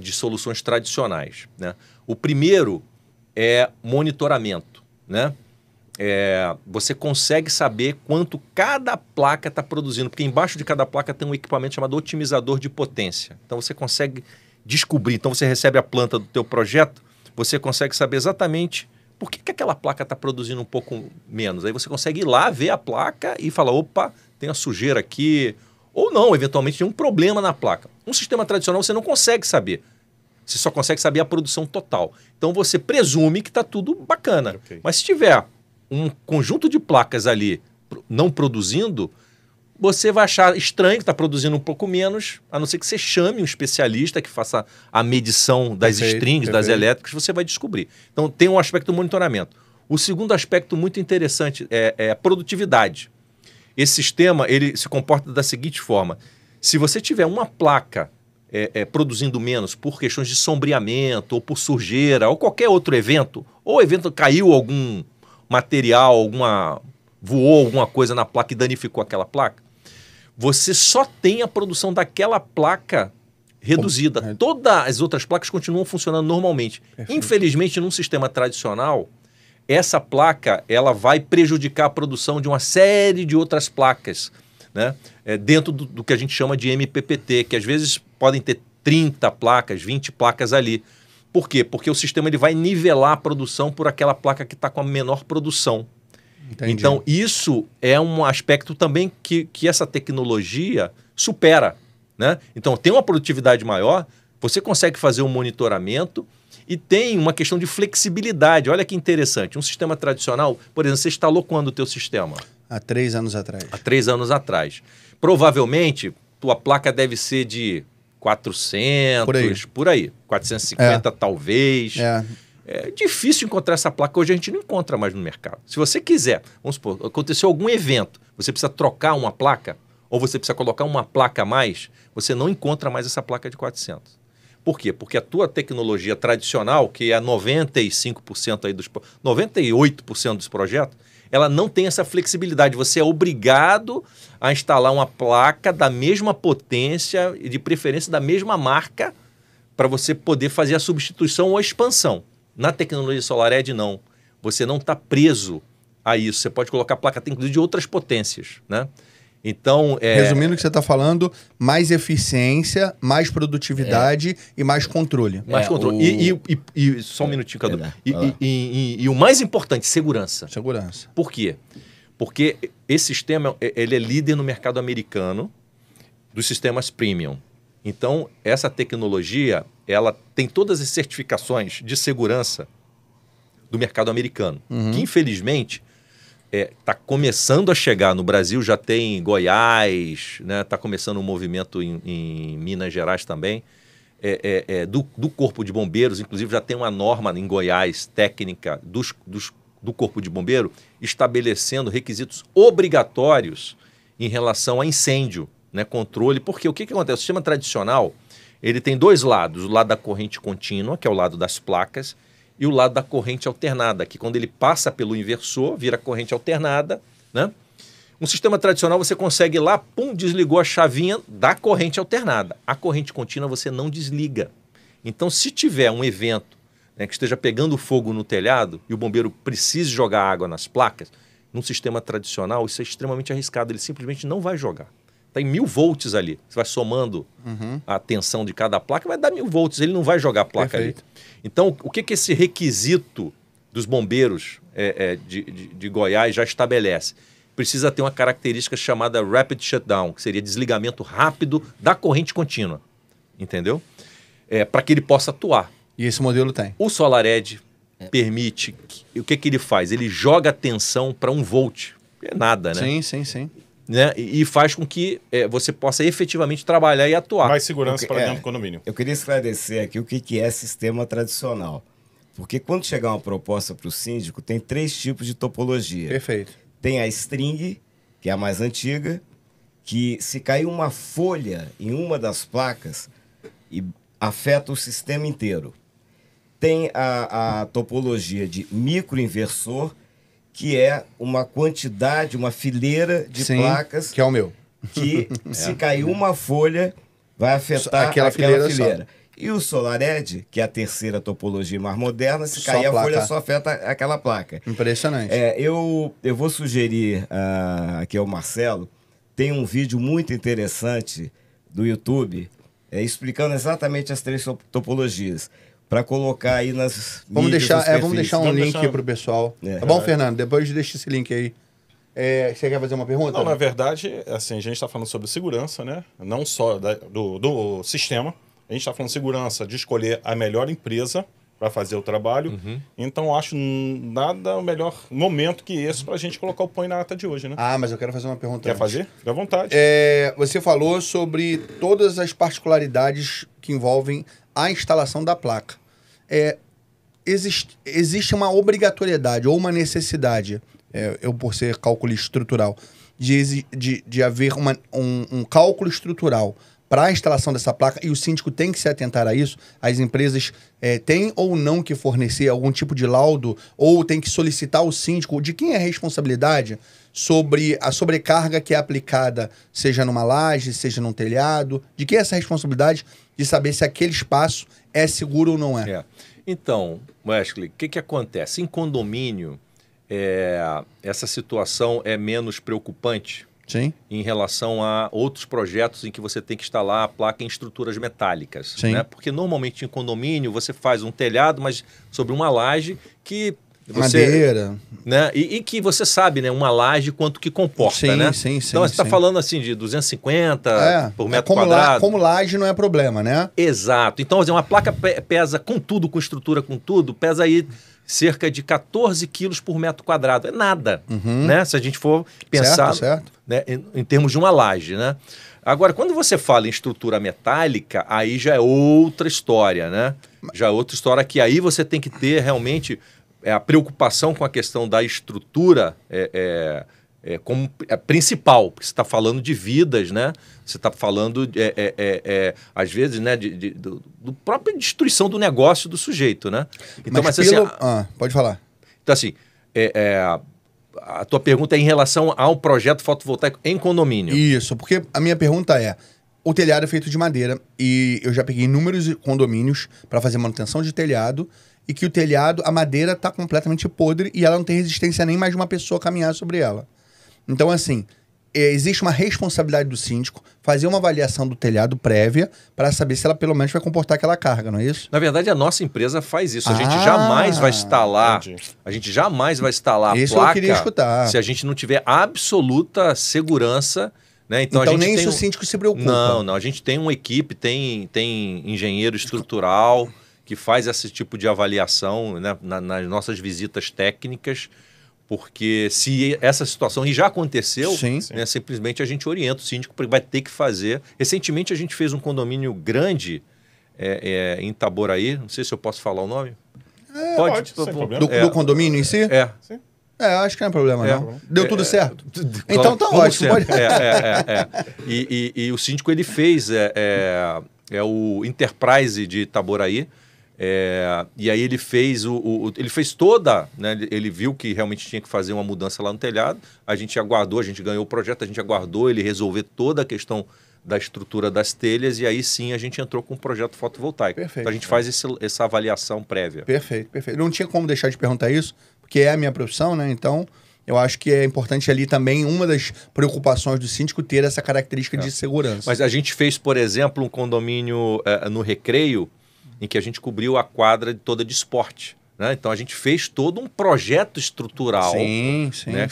de soluções tradicionais. Né? O primeiro é monitoramento. Né? Você consegue saber quanto cada placa está produzindo, porque embaixo de cada placa tem um equipamento chamado otimizador de potência. Então você consegue descobrir, então você recebe a planta do teu projeto, você consegue saber exatamente por que aquela placa está produzindo um pouco menos. Aí você consegue ir lá, ver a placa e falar, opa, tem uma sujeira aqui, ou não, eventualmente tem um problema na placa. Um sistema tradicional você não consegue saber. Você só consegue saber a produção total. Então você presume que está tudo bacana. Ok. Mas se tiver um conjunto de placas ali não produzindo, você vai achar estranho que está produzindo um pouco menos, a não ser que você chame um especialista que faça a medição das Perfeito, strings, das perfeito. elétricas, você vai descobrir. Então tem um aspecto do monitoramento. O segundo aspecto muito interessante é a produtividade. Esse sistema ele se comporta da seguinte forma: se você tiver uma placa produzindo menos por questões de sombreamento, ou por sujeira, ou qualquer outro evento, ou evento caiu algum material, voou alguma coisa na placa e danificou aquela placa, você só tem a produção daquela placa reduzida. Todas as outras placas continuam funcionando normalmente. Perfeito. Infelizmente, num sistema tradicional, essa placa ela vai prejudicar a produção de uma série de outras placas, né? Dentro do que a gente chama de MPPT, que às vezes podem ter 30 placas, 20 placas ali. Por quê? Porque o sistema ele vai nivelar a produção por aquela placa que está com a menor produção. Entendi. Então, isso é um aspecto também que essa tecnologia supera. Né? Então, tem uma produtividade maior, você consegue fazer um monitoramento e tem uma questão de flexibilidade. Olha que interessante. Um sistema tradicional, por exemplo, você instalou quando o teu sistema? Há 3 anos atrás. Há 3 anos atrás. Provavelmente, tua placa deve ser de 400, por aí. 450 talvez. É difícil encontrar essa placa. Hoje a gente não encontra mais no mercado. Se você quiser, vamos supor, aconteceu algum evento, você precisa trocar uma placa, ou você precisa colocar uma placa a mais, você não encontra mais essa placa de 400. Por quê? Porque a tua tecnologia tradicional, que é 95% aí 98% dos projetos, ela não tem essa flexibilidade. Você é obrigado a instalar uma placa da mesma potência e de preferência da mesma marca para você poder fazer a substituição ou a expansão. Na tecnologia SolarEdge, não. Você não está preso a isso. Você pode colocar placa inclusive de outras potências, né? Então, resumindo o que você está falando, mais eficiência, mais produtividade e mais controle. Mais controle. E só um minutinho, Cadu. E o mais importante, segurança. Segurança. Por quê? Porque esse sistema ele é líder no mercado americano dos sistemas premium. Então, essa tecnologia ela tem todas as certificações de segurança do mercado americano, que infelizmente está começando a chegar no Brasil, já tem Goiás, né? Está começando um movimento em Minas Gerais também, do Corpo de Bombeiros, inclusive já tem uma norma em Goiás técnica do Corpo de Bombeiro estabelecendo requisitos obrigatórios em relação a incêndio, né? Controle, porque o que acontece? O sistema tradicional ele tem 2 lados, o lado da corrente contínua, que é o lado das placas, e o lado da corrente alternada, que quando ele passa pelo inversor, vira corrente alternada, né? Um sistema tradicional você consegue ir lá, pum, desligou a chavinha da corrente alternada. A corrente contínua você não desliga. Então, se tiver um evento, né, que esteja pegando fogo no telhado e o bombeiro precise jogar água nas placas, num sistema tradicional isso é extremamente arriscado, ele simplesmente não vai jogar. Está em 1000 volts ali. Você vai somando a tensão de cada placa, vai dar 1000 volts. Ele não vai jogar a placa ali. Então, o que esse requisito dos bombeiros de Goiás já estabelece? Precisa ter uma característica chamada Rapid Shutdown, que seria desligamento rápido da corrente contínua. entendeu? Para que ele possa atuar. E esse modelo tem. O SolarEdge permite... O que ele faz? Ele joga a tensão para 1 volt. É nada, né? Sim. Né? E faz com que você possa efetivamente trabalhar e atuar. Mais segurança para dentro do condomínio. Eu queria esclarecer aqui o que é sistema tradicional. Porque quando chegar uma proposta para o síndico, tem 3 tipos de topologia. Perfeito. Tem a string, que é a mais antiga, que se cair uma folha em uma das placas, afeta o sistema inteiro. Tem a topologia de microinversor, que é uma quantidade, uma fileira de placas... que é o meu. Que se cair uma folha, vai afetar aquela fileira. E o SolarEdge, que é a terceira topologia mais moderna, se cair a folha, só afeta aquela placa. Impressionante. Eu vou sugerir aqui ao Marcelo, tem um vídeo muito interessante do YouTube explicando exatamente as 3 topologias. Para colocar aí nas vamos deixar um link para o pessoal. Tá bom, Fernando? Depois deixa esse link aí. Você quer fazer uma pergunta? Não, na verdade, assim, a gente está falando sobre segurança, né? Não só do sistema. A gente está falando segurança de escolher a melhor empresa para fazer o trabalho. Então, acho nada o melhor momento que esse para a gente colocar o põe na ata de hoje, né? Mas eu quero fazer uma pergunta. Quer fazer? Fica à vontade. Você falou sobre todas as particularidades que envolvem a instalação da placa. Existe uma obrigatoriedade ou uma necessidade, eu por ser cálculo estrutural, de haver um cálculo estrutural para a instalação dessa placa, e o síndico tem que se atentar a isso. As empresas têm ou não que fornecer algum tipo de laudo, ou tem que solicitar ao síndico de quem é a responsabilidade sobre a sobrecarga que é aplicada, seja numa laje, seja num telhado, de quem é essa responsabilidade de saber se aquele espaço é seguro ou não é. Então, Wesley, o que acontece? Em condomínio, essa situação é menos preocupante. Sim. Em relação a outros projetos em que você tem que instalar a placa em estruturas metálicas. Sim. Né? Porque normalmente em condomínio você faz um telhado, mas sobre uma laje que... Madeira. Né? E que você sabe, né? Uma laje quanto que comporta, sim, né? Sim, então você está falando assim de 250 por metro quadrado. Como laje não é problema, né? Exato. Então, uma placa pesa com tudo, com estrutura, com tudo, pesa aí cerca de 14 quilos por metro quadrado. É nada, né? Se a gente for pensar certo. Né? Em termos de uma laje, né? Agora, quando você fala em estrutura metálica, aí já é outra história, né? Já é outra história que aí você tem que ter realmente a preocupação com a questão da estrutura como principal, porque você está falando de vidas, né? Você está falando, às vezes, né, do própria destruição do negócio do sujeito, né? Então, mas assim, pode falar. Então, assim, a tua pergunta é em relação ao projeto fotovoltaico em condomínio. Isso, porque a minha pergunta é, o telhado é feito de madeira e eu já peguei inúmeros condomínios para fazer manutenção de telhado e que o telhado, a madeira está completamente podre e ela não tem resistência nem mais de uma pessoa caminhar sobre ela. Então, assim, existe uma responsabilidade do síndico fazer uma avaliação do telhado prévia para saber se ela pelo menos vai comportar aquela carga, não é isso? Na verdade, a nossa empresa faz isso. A gente jamais vai instalar, a isso placa eu queria escutar. se a gente não tiver absoluta segurança. Né? Então a gente nem tem isso o síndico se preocupa. Não. A gente tem uma equipe, tem engenheiro estrutural que faz esse tipo de avaliação, né, nas nossas visitas técnicas, porque se essa situação já aconteceu, né, simplesmente a gente orienta o síndico, porque vai ter que fazer. Recentemente a gente fez um condomínio grande em Itaboraí, não sei se eu posso falar o nome. Pode, sem problema. Do condomínio em si? Sim. Acho que não é problema, não. Deu tudo certo? Então tá ótimo. Pode... E o síndico, ele fez o Enterprise de Itaboraí, e aí ele fez ele fez toda, né, ele viu que realmente tinha que fazer uma mudança lá no telhado, a gente aguardou, a gente ganhou o projeto, a gente aguardou ele resolver toda a questão da estrutura das telhas, e aí sim a gente entrou com um projeto fotovoltaico. Perfeito. Então a gente faz essa avaliação prévia. Perfeito. Não tinha como deixar de perguntar isso, porque é a minha profissão, né? Então, eu acho que é importante ali também, uma das preocupações do síndico, ter essa característica de segurança. Mas a gente fez, por exemplo, um condomínio no Recreio, em que a gente cobriu a quadra toda de esporte. Né? Então a gente fez todo um projeto estrutural. Sim. Né?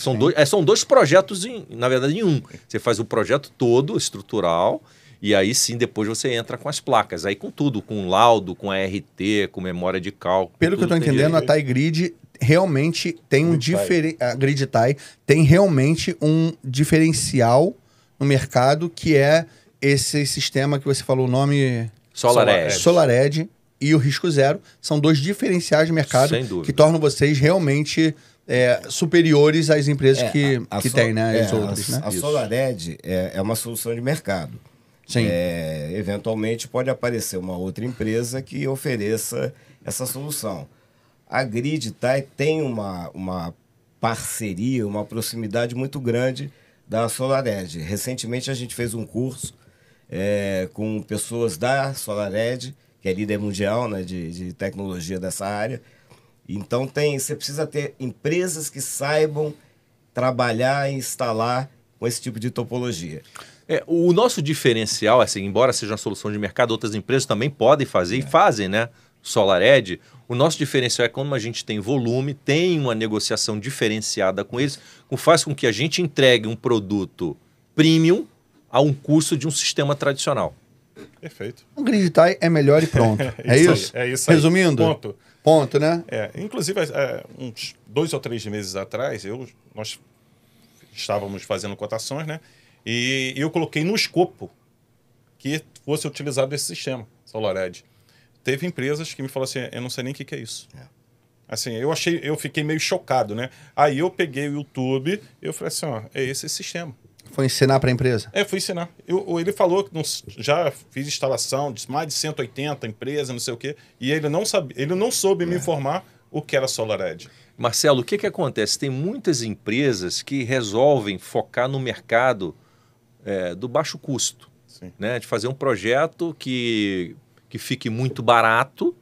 São dois projetos, na verdade, em um. Você faz o projeto todo estrutural E aí sim, depois você entra com as placas. Aí com tudo, com laudo, com ART, com memória de cálculo. Pelo que eu estou entendendo, a TIE Grid realmente tem um a Grid TIE tem realmente um diferencial no mercado, que é esse sistema que você falou o nome... SolarEdge. SolarEdge e o Risco Zero. São dois diferenciais de mercado que tornam vocês realmente superiores às empresas que têm, né? As outras, né? A SolarEdge é uma solução de mercado. Sim. Eventualmente pode aparecer uma outra empresa que ofereça essa solução. A Grid tem uma parceria, uma proximidade muito grande da SolarEdge. Recentemente a gente fez um curso com pessoas da SolarEdge, que é líder mundial, né, de tecnologia dessa área. Então você precisa ter empresas que saibam trabalhar e instalar com esse tipo de topologia. O nosso diferencial, assim, embora seja uma solução de mercado, outras empresas também podem fazer e fazem, né? SolarEdge, o nosso diferencial é quando a gente tem volume, tem uma negociação diferenciada com eles, faz com que a gente entregue um produto premium a um custo de um sistema tradicional. Perfeito. O Grid TIE é melhor e pronto. É isso? É isso aí. Resumindo? Ponto, né? Inclusive, uns 2 ou 3 meses atrás, nós estávamos fazendo cotações, né? E eu coloquei no escopo que fosse utilizado esse sistema, SolarEdge. Teve empresas que me falaram assim, eu não sei nem o que é isso. Assim, eu fiquei meio chocado, né? Aí eu peguei o YouTube e eu falei assim, é esse sistema. Foi ensinar para a empresa? Fui ensinar. Ele falou que já fiz instalação de mais de 180 empresas, não sei o quê, e ele não soube me informar o que era SolarEdge. Marcelo, o que acontece? Tem muitas empresas que resolvem focar no mercado do baixo custo, né? De fazer um projeto que fique muito barato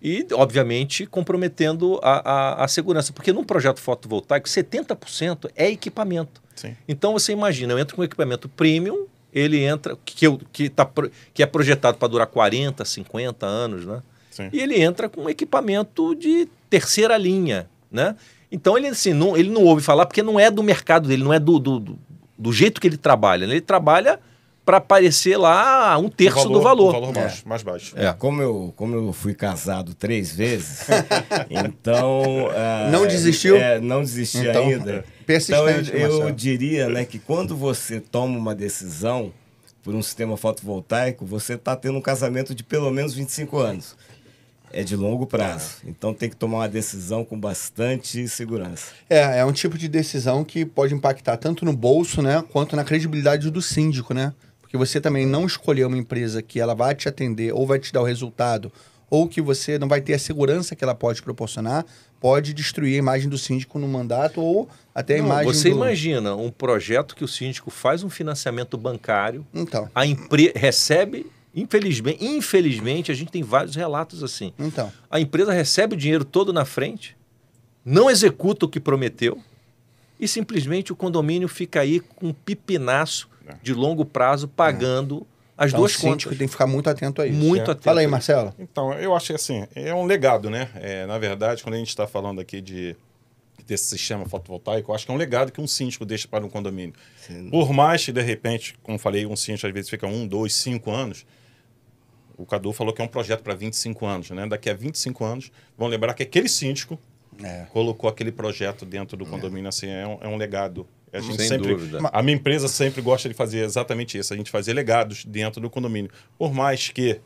e, obviamente, comprometendo a segurança. Porque num projeto fotovoltaico, 70% é equipamento. Sim. Então, você imagina, eu entro com um equipamento premium, ele entra, que é projetado para durar 40, 50 anos, né? Sim. E ele entra com um equipamento de terceira linha, né? Então, ele não ouve falar porque não é do mercado dele, não é do jeito que ele trabalha, né? Ele trabalha para aparecer lá 1/3 do valor. O valor mais baixo. Como eu fui casado 3 vezes, então... não desistiu? Não desisti então, ainda. Persistente, então eu diria, né, que quando você toma uma decisão por um sistema fotovoltaico, você está tendo um casamento de pelo menos 25 anos. É de longo prazo. Então tem que tomar uma decisão com bastante segurança. É um tipo de decisão que pode impactar tanto no bolso, né, quanto na credibilidade do síndico, né? Porque você também não escolher uma empresa que ela vai te atender ou vai te dar o resultado, ou que você não vai ter a segurança que ela pode proporcionar, pode destruir a imagem do síndico no mandato ou até a imagem Você imagina um projeto que o síndico faz um financiamento bancário, então, a empresa recebe... Infelizmente, a gente tem vários relatos assim. Então. A empresa recebe o dinheiro todo na frente, não executa o que prometeu e simplesmente o condomínio fica aí com um pipinaço de longo prazo pagando as duas contas. O síndico tem que ficar muito atento a isso. Muito atento. Fala aí, Marcelo. Então, eu acho que assim, é um legado, né? Na verdade, quando a gente está falando aqui desse sistema fotovoltaico, eu acho que é um legado que um síndico deixa para um condomínio. Sim. Por mais que, de repente, como falei, um síndico às vezes fica 1, 2, 5 anos, o Cadu falou que é um projeto para 25 anos, né? Daqui a 25 anos, vão lembrar que aquele síndico colocou aquele projeto dentro do condomínio. Assim, é um legado. A gente sem dúvida. A minha empresa sempre gosta de fazer exatamente isso, a gente fazer legados dentro do condomínio. Por mais que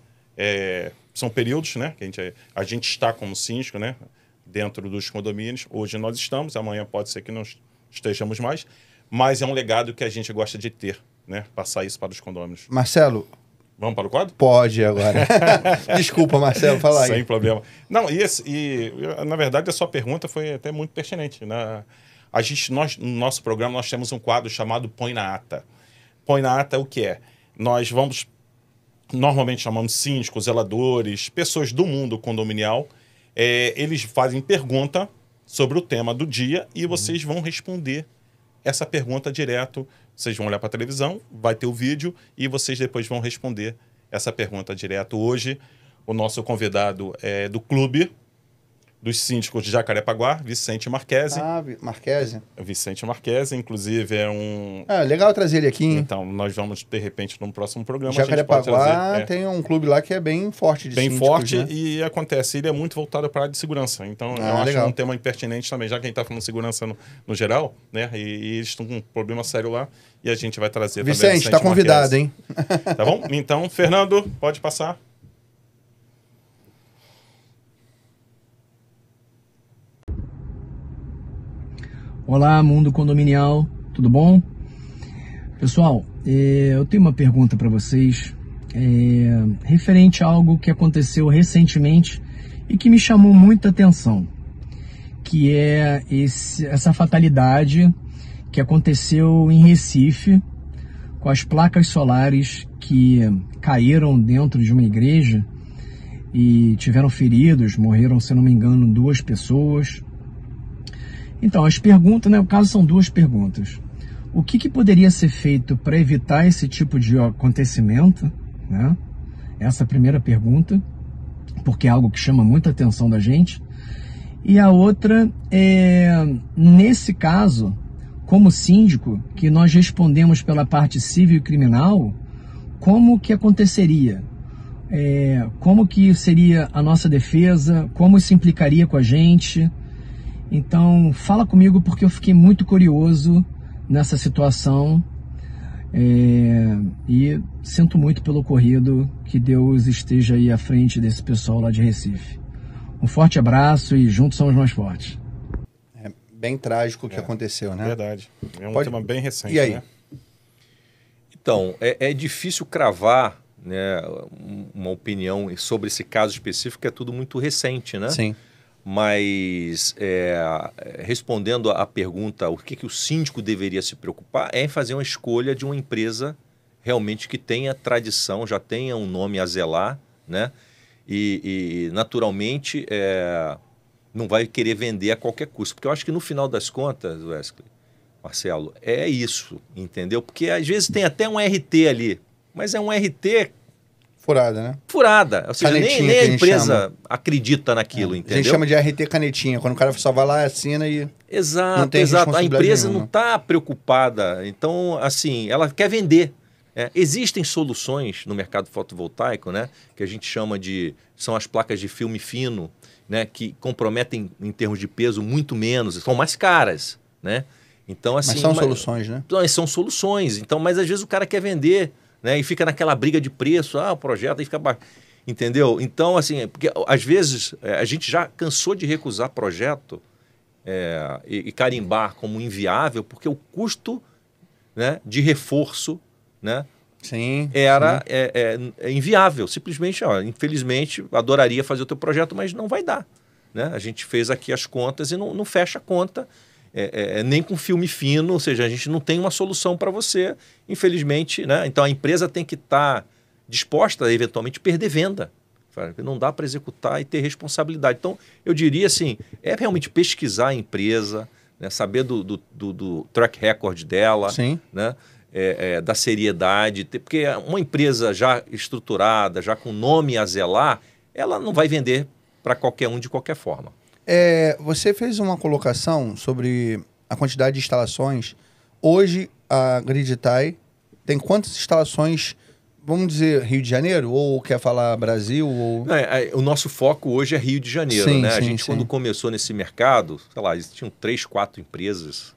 são períodos, né? Que a gente está como síndico, né? Dentro dos condomínios. Hoje nós estamos, amanhã pode ser que não estejamos mais, mas é um legado que a gente gosta de ter, né? Passar isso para os condôminos. Marcelo, vamos para o quadro? Pode agora. Desculpa, Marcelo, fala aí. Sem problema. Não, na verdade, a sua pergunta foi até muito pertinente. No nosso programa, nós temos um quadro chamado Põe na Ata. Põe na Ata o que é? Nós normalmente chamamos síndicos, zeladores, pessoas do mundo condominial. Eles fazem pergunta sobre o tema do dia e vocês vão responder essa pergunta direto. Vocês vão olhar para a televisão, vai ter o vídeo e vocês depois vão responder essa pergunta direto. Hoje, o nosso convidado é do clube, dos síndicos de Jacarepaguá, Vicente Marquesi. Ah, Marquesi. Vicente Marquesi, inclusive, é um... Ah, legal trazer ele aqui, hein? Então, nós vamos, de repente, num próximo programa... a gente pode Jacarepaguá trazer, tem um clube lá que é bem forte de bem síndicos, forte, né? e acontece, ele é muito voltado para a área de segurança. Então, eu acho legal. um tema impertinente também, já que a gente está falando de segurança no geral, né? E eles estão com um problema sério lá, e a gente vai trazer também Vicente, está convidado, hein? Tá bom? Então, Fernando, pode passar. Olá, mundo condominial, tudo bom? Pessoal, eu tenho uma pergunta para vocês referente a algo que aconteceu recentemente e que me chamou muita atenção, que é essa fatalidade que aconteceu em Recife com as placas solares que caíram dentro de uma igreja e tiveram feridos, morreram, se não me engano, 2 pessoas. Então, as perguntas, né? No caso, são 2 perguntas. O que poderia ser feito para evitar esse tipo de acontecimento, né? Essa é a primeira pergunta, porque é algo que chama muita atenção da gente. E a outra é, nesse caso, como síndico, que nós respondemos pela parte civil e criminal, como que aconteceria? Como que seria a nossa defesa? Como isso implicaria com a gente? Então, fala comigo porque eu fiquei muito curioso nessa situação e sinto muito pelo ocorrido, que Deus esteja aí à frente desse pessoal lá de Recife. Um forte abraço e juntos somos mais fortes. É bem trágico o que aconteceu, né? Verdade. É um tema bem recente, E aí? né? Então, é difícil cravar, né, uma opinião sobre esse caso específico, é tudo muito recente, né? Sim. Mas, respondendo à pergunta, o que o síndico deveria se preocupar, é em fazer uma escolha de uma empresa realmente que tenha tradição, já tenha um nome a zelar, né? E naturalmente, não vai querer vender a qualquer custo. Porque eu acho que no final das contas, Wesley, Marcelo, é isso, entendeu? Porque às vezes tem até um RT ali, mas é um RT... Furada, né? furada. Ou seja, nem a empresa acredita naquilo, entendeu? A gente chama de RT canetinha, quando o cara só vai lá, assina e... Exato, não tem exato. A responsabilidade empresa nenhuma. não está preocupada. Então, assim, ela quer vender. Existem soluções no mercado fotovoltaico, né? Que a gente chama de... São as placas de filme fino, né? Que comprometem, em termos de peso, muito menos. São mais caras, né? Então, assim... Mas são soluções, né? Então, são soluções. Então, mas às vezes o cara quer vender... Né? E fica naquela briga de preço, o projeto aí fica baixo. Entendeu? Então, assim, porque às vezes a gente já cansou de recusar projeto e carimbar como inviável, porque o custo, né, de reforço, né, Sim. era inviável. Simplesmente, infelizmente, adoraria fazer o teu projeto, mas não vai dar. Né? A gente fez aqui as contas e não fecha a conta. Nem com filme fino, ou seja, a gente não tem uma solução para você, infelizmente, né? Então a empresa tem que estar disposta a eventualmente perder venda. Não dá para executar e ter responsabilidade. Então, eu diria assim, realmente pesquisar a empresa, né? Saber do track record dela, Sim. né? Da seriedade, porque uma empresa já estruturada, já com nome a zelar, ela não vai vender para qualquer um de qualquer forma. Você fez uma colocação sobre a quantidade de instalações. Hoje, a Griditai tem quantas instalações, vamos dizer, Rio de Janeiro? Ou quer falar Brasil? Ou... O nosso foco hoje é Rio de Janeiro, sim, né? Sim, a gente, quando começou nesse mercado, sei lá, existiam 3, 4 empresas,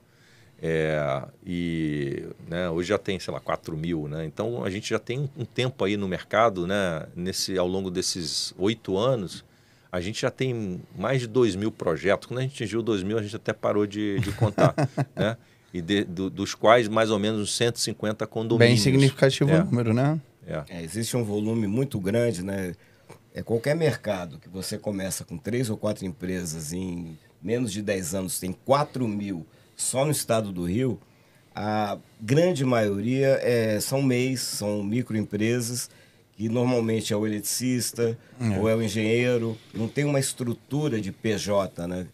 e né, hoje já tem, sei lá, 4 mil, né? Então, a gente já tem um tempo aí no mercado, né? Ao longo desses 8 anos, a gente já tem mais de 2.000 projetos. Quando a gente atingiu 2.000, a gente até parou de contar, né? E dos quais mais ou menos 150 condomínios. Bem significativo o número, né? Existe um volume muito grande, né? Qualquer mercado que você começa com 3 ou 4 empresas, em menos de 10 anos tem 4 mil só no estado do Rio, a grande maioria são MEIs, são microempresas, que normalmente é o eletricista ou é o engenheiro, não tem uma estrutura de PJ, né?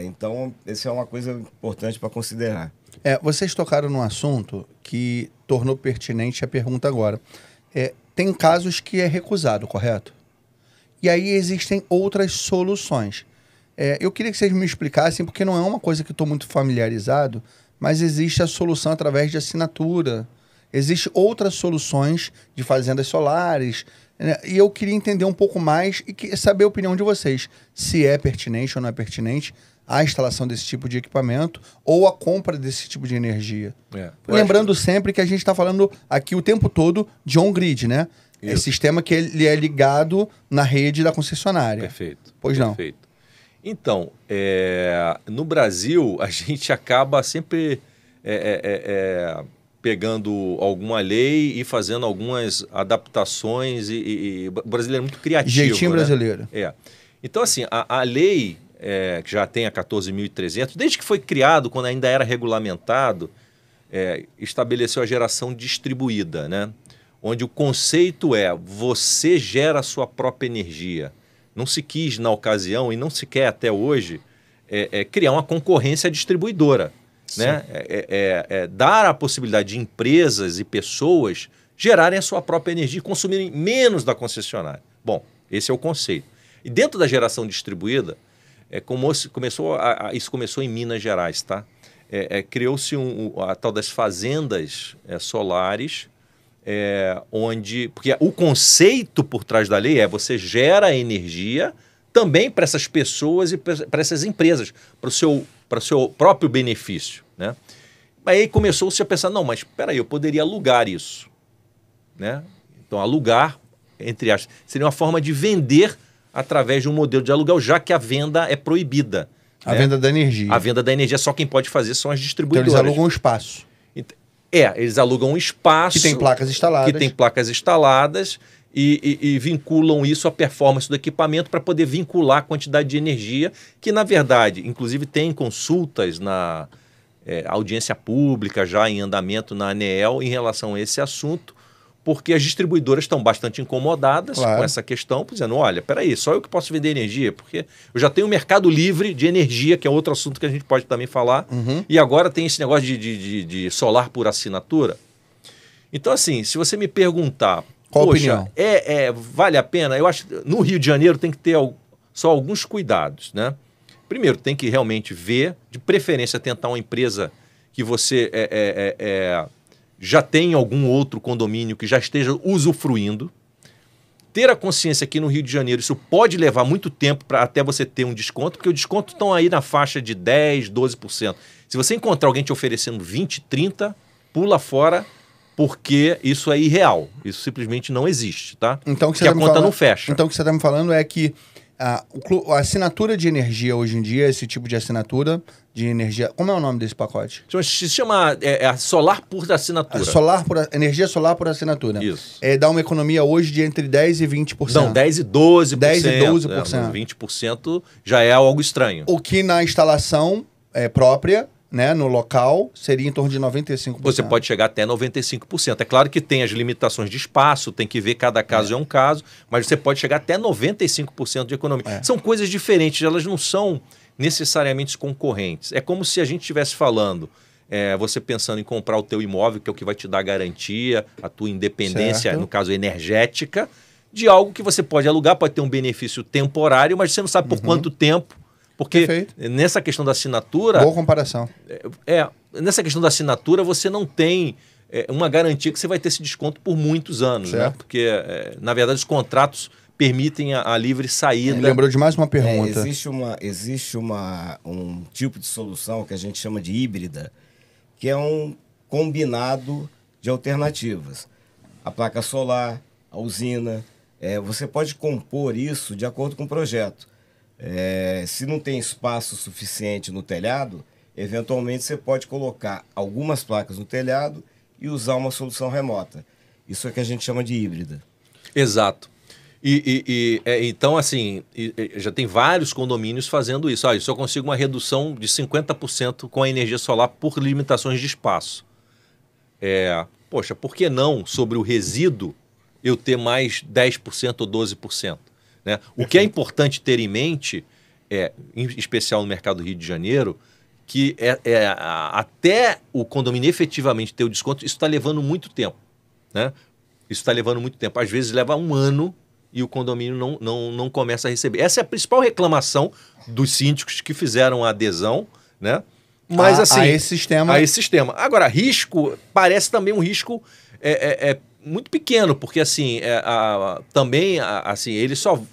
Então, essa é uma coisa importante para considerar. Vocês tocaram num assunto que tornou pertinente a pergunta agora. Tem casos que é recusado, correto? E aí existem outras soluções. Eu queria que vocês me explicassem, porque não é uma coisa que eu estou muito familiarizado, mas existe a solução através de assinatura. Existem outras soluções de fazendas solares, né? E eu queria entender um pouco mais e saber a opinião de vocês, se é pertinente ou não é pertinente a instalação desse tipo de equipamento ou a compra desse tipo de energia. Lembrando sempre que a gente está falando aqui o tempo todo de on-grid, né? É sistema que ele é ligado na rede da concessionária. Perfeito. Pois não. Perfeito. Então, no Brasil, a gente acaba sempre pegando alguma lei e fazendo algumas adaptações. O brasileiro é muito criativo. Jeitinho, né? Brasileiro. Então, assim, a lei, que já tem a 14.300, desde que foi criado, quando ainda era regulamentado, estabeleceu a geração distribuída, né? Onde o conceito você gera a sua própria energia. Não se quis, na ocasião, e não se quer até hoje, criar uma concorrência distribuidora. Né? Dar a possibilidade de empresas e pessoas gerarem a sua própria energia e consumirem menos da concessionária. Bom, esse é o conceito. E dentro da geração distribuída, isso começou em Minas Gerais, tá? Criou-se a tal das fazendas solares, porque o conceito por trás da lei você gera energia também para essas pessoas e para essas empresas, para o seu próprio benefício, né? Aí começou-se a pensar, não, mas espera aí, eu poderia alugar isso, né? Então, alugar, entre aspas, seria uma forma de vender através de um modelo de aluguel, já que a venda é proibida. A venda da energia. A venda da energia, só quem pode fazer são as distribuidoras. Então, eles alugam um espaço. Eles alugam um espaço... Que tem placas instaladas. Que tem placas instaladas e vinculam isso à performance do equipamento para poder vincular a quantidade de energia, que, na verdade, inclusive tem consultas na audiência pública já em andamento na ANEEL em relação a esse assunto, porque as distribuidoras estão bastante incomodadas com essa questão, dizendo, olha, peraí, só eu que posso vender energia, porque eu já tenho um mercado livre de energia, que é outro assunto que a gente pode também falar, e agora tem esse negócio de solar por assinatura. Então, assim, se você me perguntar, qual a opinião? Vale a pena? Eu acho que no Rio de Janeiro tem que ter só alguns cuidados, né? Primeiro, tem que realmente ver, de preferência tentar uma empresa que você já tem algum outro condomínio que já esteja usufruindo. Ter a consciência que no Rio de Janeiro isso pode levar muito tempo para até você ter um desconto, porque o desconto estão aí na faixa de 10%, 12%. Se você encontrar alguém te oferecendo 20%, 30%, pula fora, porque isso é irreal. Isso simplesmente não existe, tá? Então, porque a conta não fecha. Então o que você está me falando é que a assinatura de energia hoje em dia, esse tipo de assinatura de energia... Como é o nome desse pacote? Se chama solar por assinatura. Energia solar por assinatura. Isso. Dá uma economia hoje de entre 10% e 20%. Não, 10% e 12%. 10% e 12%. 20% já é algo estranho. O que na instalação própria, né, no local, seria em torno de 95%. Você pode chegar até 95%. É claro que tem as limitações de espaço, tem que ver, cada caso é um caso, mas você pode chegar até 95% de economia. São coisas diferentes, elas não são necessariamente concorrentes. É como se a gente estivesse falando, você pensando em comprar o teu imóvel, que é o que vai te dar garantia, a tua independência, no caso energética, de algo que você pode alugar, pode ter um benefício temporário, mas você não sabe por quanto tempo. Porque nessa questão da assinatura... Boa comparação. Nessa questão da assinatura, você não tem uma garantia que você vai ter esse desconto por muitos anos, né? Porque, na verdade, os contratos permitem a livre saída. Me lembrou de mais uma pergunta. Existe um tipo de solução que a gente chama de híbrida, que é um combinado de alternativas. A placa solar, a usina, você pode compor isso de acordo com o projeto. Se não tem espaço suficiente no telhado, eventualmente você pode colocar algumas placas no telhado e usar uma solução remota. Isso é que a gente chama de híbrida. Exato. Então, assim, já tem vários condomínios fazendo isso. Eu só consigo uma redução de 50% com a energia solar por limitações de espaço. Poxa, por que não sobre o resíduo eu ter mais 10% ou 12%? Né? O que é importante ter em mente, em especial no mercado do Rio de Janeiro, que até o condomínio efetivamente ter o desconto, isso está levando muito tempo. Né? Isso está levando muito tempo. Às vezes leva um ano e o condomínio não começa a receber. Essa é a principal reclamação dos síndicos que fizeram a adesão, né? Mas assim, a esse sistema. Agora, risco, parece também um risco muito pequeno, porque assim, assim,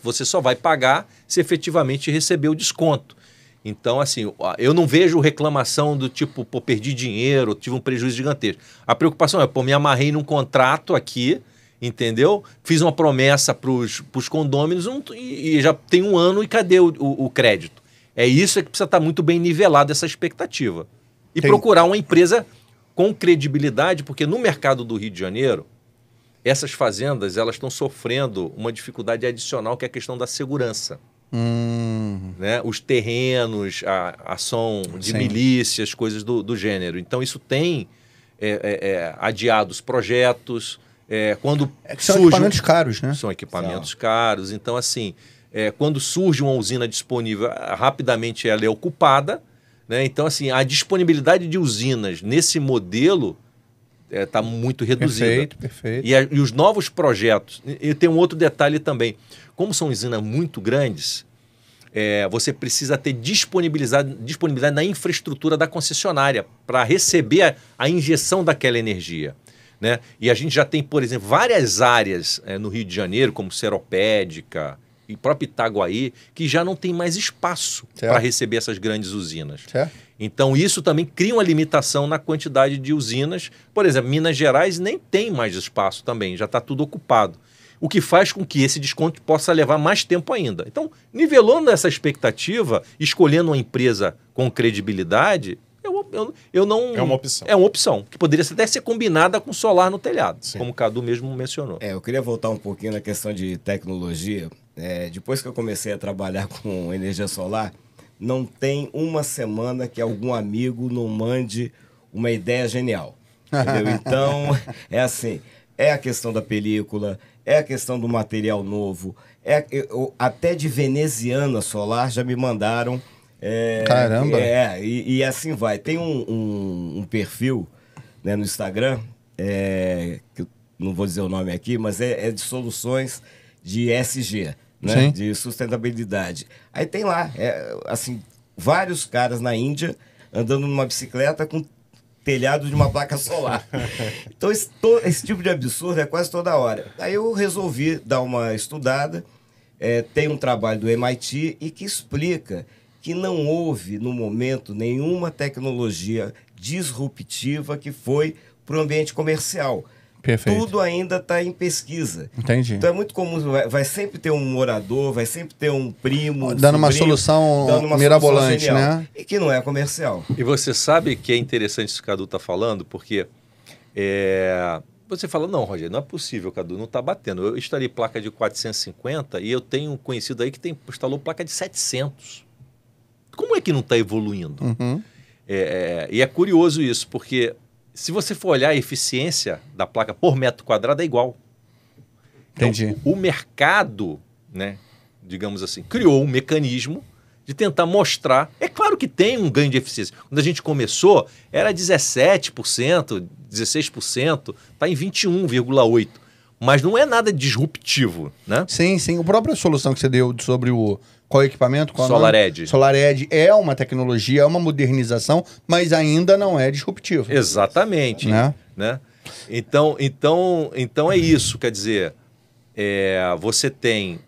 você só vai pagar se efetivamente receber o desconto. Então, assim, eu não vejo reclamação do tipo, pô, perdi dinheiro, tive um prejuízo gigantesco. A preocupação é, pô, me amarrei num contrato aqui, entendeu? Fiz uma promessa para os condôminos e já tem um ano e cadê o crédito? É isso que precisa estar muito bem nivelado, essa expectativa. E procurar uma empresa com credibilidade, porque no mercado do Rio de Janeiro, essas fazendas elas estão sofrendo uma dificuldade adicional, que é a questão da segurança. Né? Os terrenos, a ação de milícias, coisas do gênero. Então, isso tem adiado os projetos. Quando são equipamentos caros, né? São equipamentos caros. Então, assim, quando surge uma usina disponível, rapidamente ela é ocupada. Né? Então, assim, a disponibilidade de usinas nesse modelo está muito reduzida. Perfeito. E os novos projetos... E tem um outro detalhe também. Como são usinas muito grandes, você precisa ter disponibilidade na infraestrutura da concessionária para receber a injeção daquela energia. Né? E a gente já tem, por exemplo, várias áreas no Rio de Janeiro, como Seropédica e próprio Itaguaí, que já não tem mais espaço para receber essas grandes usinas. Então, isso também cria uma limitação na quantidade de usinas. Por exemplo, Minas Gerais nem tem mais espaço também, já está tudo ocupado. O que faz com que esse desconto possa levar mais tempo ainda. Então, nivelando essa expectativa, escolhendo uma empresa com credibilidade, eu não... É uma opção. É uma opção, que poderia até ser combinada com solar no telhado, como o Cadu mesmo mencionou. Eu queria voltar um pouquinho na questão de tecnologia. Depois que eu comecei a trabalhar com energia solar, não tem uma semana que algum amigo não mande uma ideia genial. Entendeu? Então, assim, a questão da película, a questão do material novo, até de veneziana solar já me mandaram. Caramba! E assim vai. Tem um perfil, né, no Instagram, que eu não vou dizer o nome aqui, mas é de soluções de ESG, né, de sustentabilidade. Aí tem lá, assim, vários caras na Índia andando numa bicicleta com telhado de uma placa solar. Então, esse tipo de absurdo é quase toda hora. Aí eu resolvi dar uma estudada. Tem um trabalho do MIT e que explica que não houve, no momento, nenhuma tecnologia disruptiva que foi para o ambiente comercial. Perfeito. Tudo ainda está em pesquisa. Entendi. Então é muito comum, vai sempre ter um morador, vai sempre ter um primo, dando uma solução mirabolante, né? E que não é comercial. E você sabe que é interessante isso que o Cadu está falando, porque você fala, não, Rogério, não é possível, Cadu, não está batendo. Eu instalei placa de 450 e eu tenho um conhecido aí que instalou placa de 700. Como é que não está evoluindo? E é curioso isso, porque se você for olhar a eficiência da placa por metro quadrado, é igual. Entendi. Então, o mercado, né, digamos assim, criou um mecanismo de tentar mostrar. É claro que tem um ganho de eficiência. Quando a gente começou, era 17%, 16%, está em 21,8%. Mas não é nada disruptivo, né? Sim. A própria solução que você deu sobre qual equipamento? SolarEdge. SolarEdge é uma tecnologia, é uma modernização, mas ainda não é disruptivo. Exatamente. Né? Então é isso. Quer dizer, você tem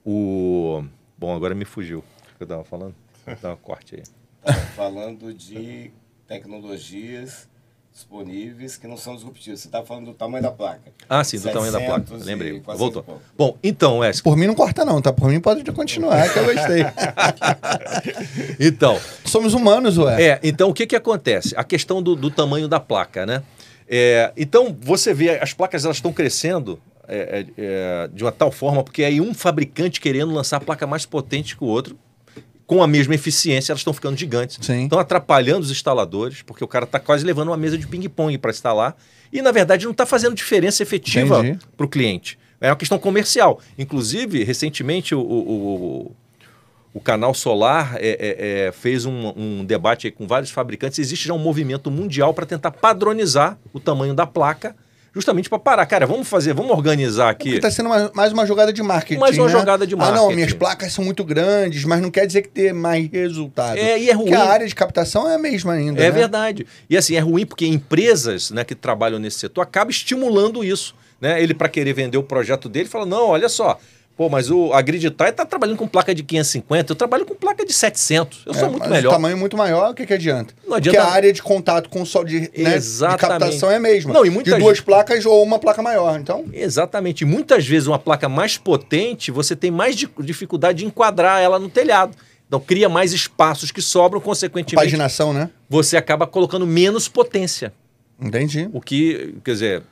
Bom, agora me fugiu. O que eu estava falando? Dá um corte aí. Estava falando de tecnologias disponíveis que não são disruptivos. Você está falando do tamanho da placa. Ah, sim, do tamanho da placa. Lembrei. Voltou. Bom, então, Por mim não corta não, tá? Por mim pode continuar, que eu gostei. Então... Somos humanos, ué. Então o que acontece? A questão do tamanho da placa, né? Então, você vê, as placas elas estão crescendo de uma tal forma, porque aí um fabricante querendo lançar a placa mais potente que o outro, com a mesma eficiência, elas estão ficando gigantes. Estão atrapalhando os instaladores, porque o cara está quase levando uma mesa de ping-pong para instalar. E, na verdade, não está fazendo diferença efetiva para o cliente. É uma questão comercial. Inclusive, recentemente, o Canal Solar fez um debate aí com vários fabricantes. Existe já um movimento mundial para tentar padronizar o tamanho da placa justamente para parar. Cara, vamos organizar aqui. Porque tá sendo mais uma jogada de marketing, Mais uma né? jogada de marketing. Ah, não, minhas placas são muito grandes, mas não quer dizer que dê mais resultado. E é ruim. Porque a área de captação é a mesma ainda, É né? verdade. E assim, é ruim porque empresas, né, que trabalham nesse setor acabam estimulando isso. Né? Ele, para querer vender o projeto dele, fala, não, olha só, pô, mas a Griditai está trabalhando com placa de 550, eu trabalho com placa de 700, eu sou muito mas melhor. o tamanho é muito maior, o que adianta? Não adianta. Porque a área de contato com sol de captação é a mesma. Não, e de duas placas ou uma placa maior, então... Exatamente. E muitas vezes uma placa mais potente, você tem mais dificuldade de enquadrar ela no telhado. Então cria mais espaços que sobram, consequentemente... Paginação, né? Você acaba colocando menos potência. Entendi. O que, quer dizer...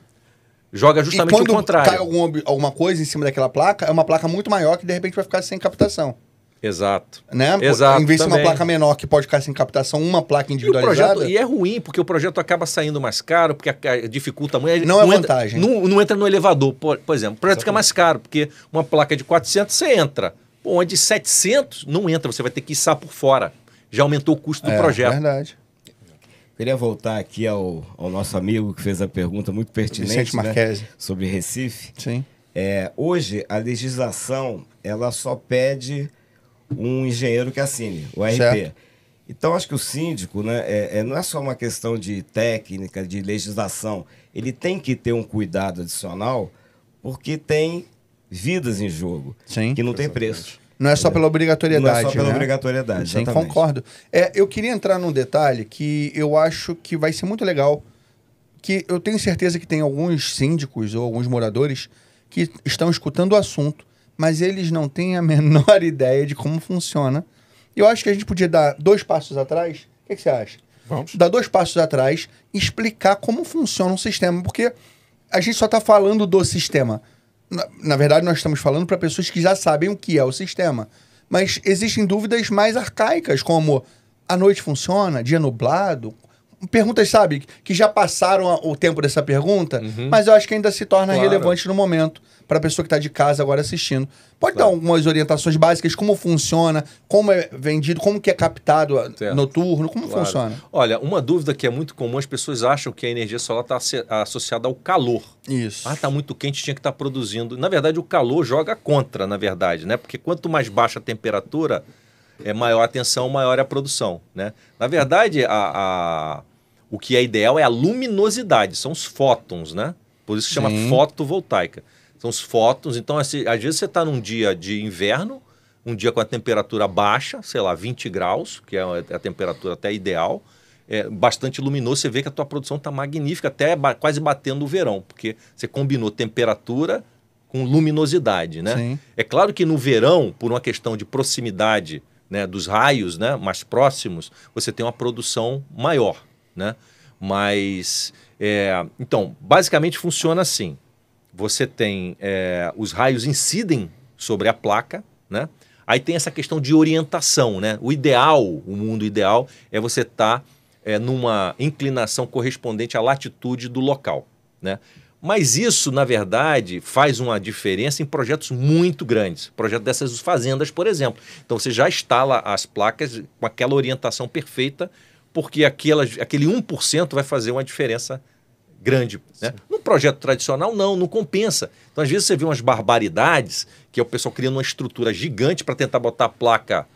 Joga justamente o contrário. E quando cai alguma coisa em cima daquela placa, é uma placa muito maior que de repente vai ficar sem captação. Exato. Né? Exato. Em vez de ser uma também. placa menor que pode ficar sem captação, uma placa individualizada... E é ruim, porque o projeto acaba saindo mais caro, porque dificulta muito. Não é vantagem. Não entra no elevador, por exemplo. O projeto fica mais caro, porque uma placa de 400 você entra. Pô, uma de 700 não entra, você vai ter que içar por fora. Já aumentou o custo do projeto. É verdade. Queria voltar aqui ao nosso amigo que fez a pergunta muito pertinente, Vicente Marquesi, né, sobre Recife. Sim. Hoje, a legislação ela só pede um engenheiro que assine, o RP. Certo. Então, acho que o síndico, né, não é só uma questão de técnica, de legislação. Ele tem que ter um cuidado adicional, porque tem vidas em jogo, Sim. que não tem preço. Não é só pela obrigatoriedade. Não é só pela né? obrigatoriedade, Sim, exatamente. concordo. Eu queria entrar num detalhe que eu acho que vai ser muito legal, que eu tenho certeza que tem alguns síndicos ou alguns moradores que estão escutando o assunto, mas eles não têm a menor ideia de como funciona. E eu acho que a gente podia dar 2 passos atrás. O que você acha? Vamos. Dar 2 passos atrás e explicar como funciona um sistema, porque a gente só está falando do sistema. Na verdade, nós estamos falando para pessoas que já sabem o que é o sistema. Mas existem dúvidas mais arcaicas, como a noite funciona, dia nublado. Perguntas, sabe, que já passaram o tempo dessa pergunta, mas eu acho que ainda se torna relevante no momento para a pessoa que está de casa agora assistindo. Pode dar algumas orientações básicas, como funciona, como é vendido, como que é captado noturno, como funciona? Olha, uma dúvida que é muito comum, as pessoas acham que a energia solar está associada ao calor. Isso. Ah, está muito quente, tinha que estar produzindo. Na verdade, o calor joga contra, na verdade, né? Porque quanto mais baixa a temperatura, maior a tensão, maior é a produção, né? Na verdade, o que é ideal é a luminosidade, são os fótons, né? Por isso que chama fotovoltaica. São os fótons. Então, assim, às vezes você está num dia de inverno, um dia com a temperatura baixa, sei lá, 20 graus, que é a temperatura até ideal, bastante luminoso, você vê que a tua produção está magnífica, até quase batendo o verão, porque você combinou temperatura com luminosidade, né? Sim. É claro que no verão, por uma questão de proximidade, né, dos raios, né, mais próximos, você tem uma produção maior, né? Mas, então, basicamente funciona assim. Você tem, os raios incidem sobre a placa, né? Aí tem essa questão de orientação, né? O ideal, o mundo ideal, é você estar numa inclinação correspondente à latitude do local, né? Mas isso, na verdade, faz uma diferença em projetos muito grandes. Projeto dessas fazendas, por exemplo. Então, você já instala as placas com aquela orientação perfeita, porque aquele 1% vai fazer uma diferença grande, né? Num projeto tradicional, não compensa. Então, às vezes, você vê umas barbaridades, que é o pessoal criando uma estrutura gigante para tentar botar a placa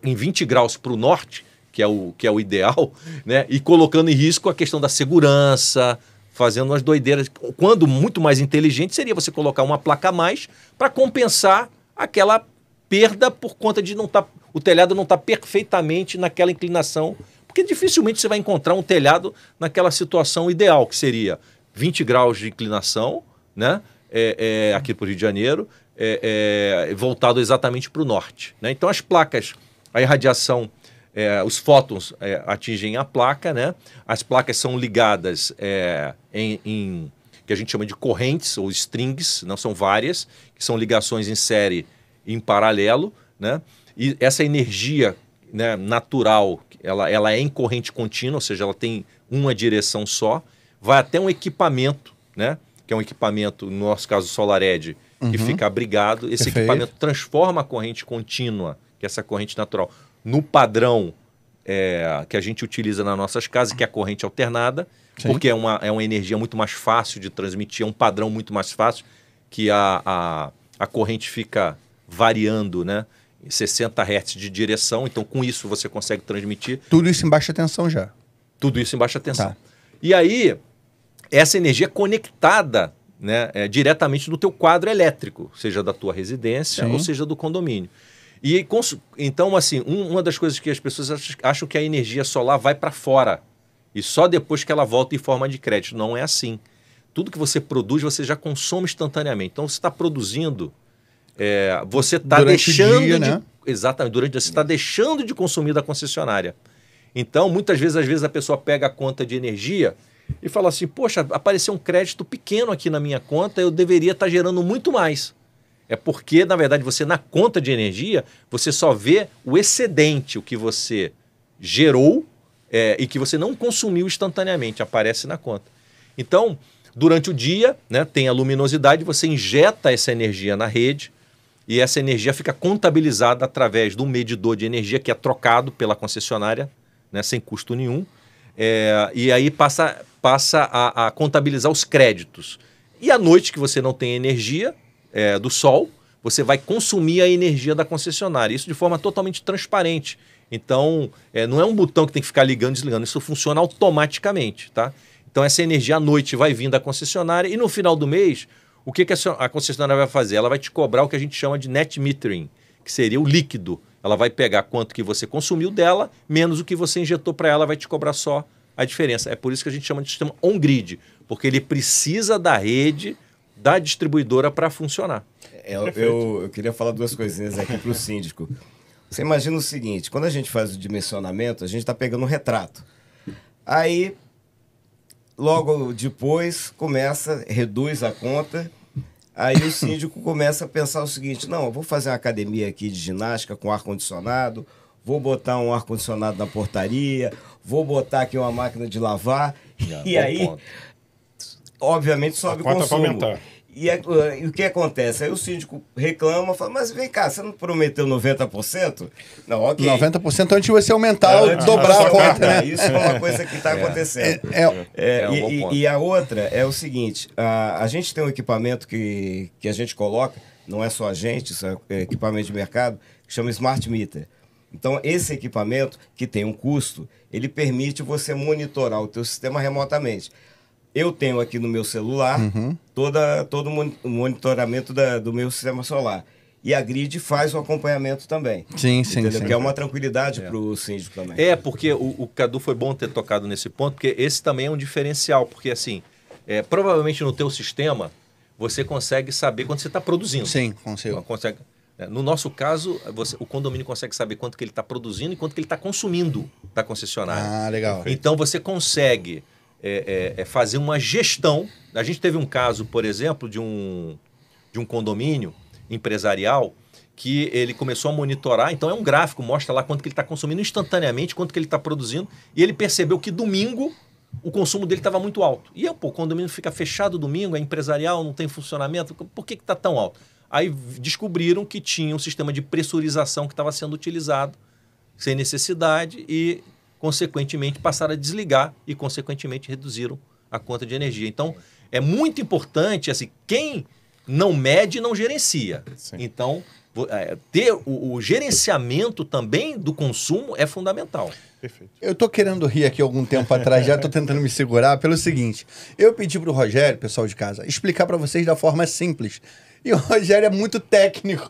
em 20 graus para o norte, que é o ideal, né? E colocando em risco a questão da segurança, fazendo umas doideiras. Quando muito mais inteligente seria você colocar uma placa a mais para compensar aquela perda por conta de o telhado não estar perfeitamente naquela inclinação. Porque dificilmente você vai encontrar um telhado naquela situação ideal, que seria 20 graus de inclinação, né? Aqui para o Rio de Janeiro, voltado exatamente para o norte, né? Então as placas, a irradiação, os fótons atingem a placa, né? As placas são ligadas em que a gente chama de correntes ou strings, não são várias, que são ligações em série e em paralelo, né? E essa energia, né, natural, ela é em corrente contínua, ou seja, ela tem uma direção só, vai até um equipamento, né, que é um equipamento, no nosso caso SolarEdge, que fica abrigado. Esse equipamento transforma a corrente contínua, que é essa corrente natural, no padrão que a gente utiliza nas nossas casas, que é a corrente alternada, Sim. porque é uma energia muito mais fácil de transmitir, é um padrão muito mais fácil, que a corrente fica variando, né? 60 Hz de direção, então com isso você consegue transmitir. Tudo isso em baixa tensão já. Tudo isso em baixa tensão. Tá. E aí, essa energia é conectada, né, diretamente no teu quadro elétrico, seja da tua residência Sim. ou seja do condomínio. E então, assim, uma das coisas que as pessoas acham que a energia solar vai para fora e só depois que ela volta em forma de crédito. Não é assim. Tudo que você produz, você já consome instantaneamente. Então, você está produzindo, você está deixando o dia, de... né? Exatamente, durante o dia, você está deixando de consumir da concessionária. Então, muitas vezes a pessoa pega a conta de energia e fala assim, poxa, apareceu um crédito pequeno aqui na minha conta, eu deveria estar gerando muito mais. É porque, na verdade, você na conta de energia, você só vê o excedente, o que você gerou e que você não consumiu instantaneamente, aparece na conta. Então, durante o dia, né, tem a luminosidade, você injeta essa energia na rede e essa energia fica contabilizada através de um medidor de energia que é trocado pela concessionária, né, sem custo nenhum, e aí passa a contabilizar os créditos. E à noite que você não tem energia do sol, você vai consumir a energia da concessionária. Isso de forma totalmente transparente. Então, não é um botão que tem que ficar ligando e desligando, isso funciona automaticamente, tá? Então, essa energia à noite vai vir da concessionária e no final do mês, o que a concessionária vai fazer? Ela vai te cobrar o que a gente chama de net metering, que seria o líquido. Ela vai pegar quanto que você consumiu dela, menos o que você injetou para ela, vai te cobrar só a diferença. É por isso que a gente chama de sistema on-grid, porque ele precisa da rede, da distribuidora para funcionar. Eu queria falar duas coisinhas aqui para o síndico. Você imagina o seguinte, quando a gente faz o dimensionamento, a gente está pegando um retrato. Aí, logo depois, reduz a conta. Aí o síndico começa a pensar o seguinte, não, eu vou fazer uma academia aqui de ginástica com ar-condicionado, vou botar um ar-condicionado na portaria, vou botar aqui uma máquina de lavar, e aí, obviamente, sobe o consumo. E o que acontece? Aí o síndico reclama, fala, mas vem cá, você não prometeu 90%? Não, ok. 90% antes de você aumentar ou dobrar a conta, né? Isso é uma coisa que está acontecendo. E a outra é o seguinte, a gente tem um equipamento que a gente coloca, não é só a gente, isso é equipamento de mercado, que chama Smart Meter. Então, esse equipamento, que tem um custo, ele permite você monitorar o teu sistema remotamente. Eu tenho aqui no meu celular todo o monitoramento do meu sistema solar. E a Grid faz o acompanhamento também. Sim. Que é uma tranquilidade para o síndico também. Porque o Cadu foi bom ter tocado nesse ponto, porque esse também é um diferencial. Porque, assim, provavelmente no teu sistema, você consegue saber quanto você está produzindo. Sim, consigo. No nosso caso, o condomínio consegue saber quanto que ele está produzindo e quanto que ele está consumindo da concessionária. Ah, legal. Então, você consegue... fazer uma gestão. A gente teve um caso, por exemplo, de um condomínio empresarial que ele começou a monitorar, então é um gráfico, mostra lá quanto que ele está consumindo instantaneamente, quanto que ele está produzindo, e ele percebeu que domingo o consumo dele estava muito alto. E o condomínio fica fechado domingo, é empresarial, não tem funcionamento, por que está tão alto? Aí descobriram que tinha um sistema de pressurização que estava sendo utilizado sem necessidade e consequentemente passaram a desligar e consequentemente reduziram a conta de energia. Então, é muito importante, assim, quem não mede não gerencia. Sim. Então, ter o gerenciamento também do consumo é fundamental. Perfeito. Eu tô querendo rir aqui algum tempo atrás, já tô tentando me segurar pelo seguinte, eu pedi pro Rogério, pessoal de casa, explicar para vocês da forma simples. E o Rogério é muito técnico.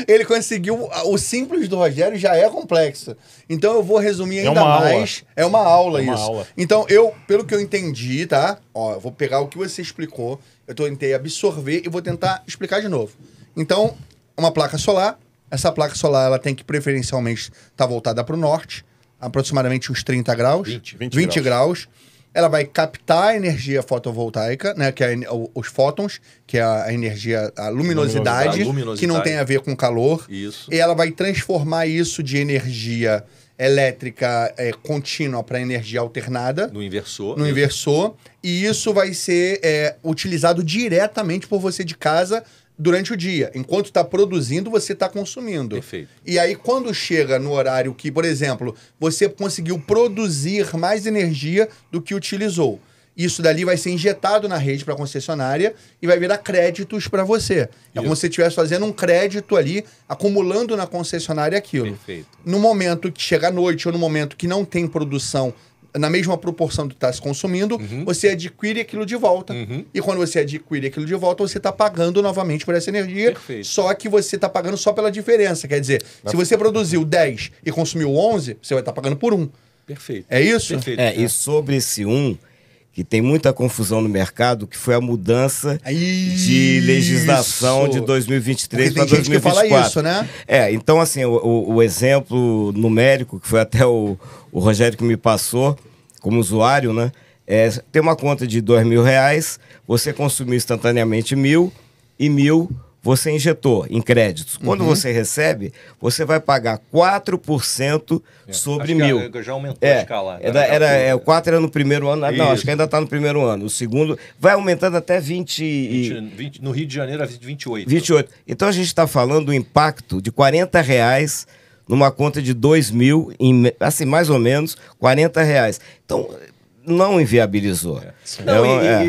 Ele conseguiu... O simples do Rogério já é complexo. Então eu vou resumir ainda mais. É uma aula isso. Aula. Então, pelo que eu entendi, tá? Ó, eu vou pegar o que você explicou, eu tentei absorver e vou tentar explicar de novo. Então, uma placa solar. Essa placa solar, ela tem que preferencialmente estar voltada para o norte, aproximadamente uns 30 graus. 20 graus. Ela vai captar a energia fotovoltaica, né, que é os fótons, que é a energia, a luminosidade, que não tem a ver com calor. Isso. E ela vai transformar isso de energia elétrica contínua para energia alternada. No inversor. E isso vai ser utilizado diretamente por você de casa durante o dia. Enquanto está produzindo, você está consumindo. Perfeito. E aí, quando chega no horário que, por exemplo, você conseguiu produzir mais energia do que utilizou, isso dali vai ser injetado na rede para a concessionária e vai virar créditos para você. É como se você estivesse fazendo um crédito ali, acumulando na concessionária aquilo. Perfeito. No momento que chega à noite ou no momento que não tem produção na mesma proporção do que está se consumindo, você adquire aquilo de volta. E quando você adquire aquilo de volta, você está pagando novamente por essa energia. Perfeito. Só que você está pagando só pela diferença. Quer dizer, se você produziu 10 e consumiu 11, você vai estar pagando por 1. Perfeito. É isso? Perfeito. E sobre esse que tem muita confusão no mercado, que foi a mudança de legislação de 2023 para 2024. Gente que fala isso, né? Então assim, o exemplo numérico, que foi até o Rogério que me passou, como usuário, né? Tem uma conta de R$2.000, você consumiu instantaneamente 1.000 e 1.000 você injetou em créditos. Quando você recebe, você vai pagar 4% sobre 1.000. Que já aumentou a escala. O 4 era no primeiro ano. Não, acho que ainda está no primeiro ano. O segundo vai aumentando até 20 no Rio de Janeiro é 28. 28. Então a gente está falando do impacto de R$40 numa conta de 2.000, assim, mais ou menos, R$40. Então, não inviabilizou.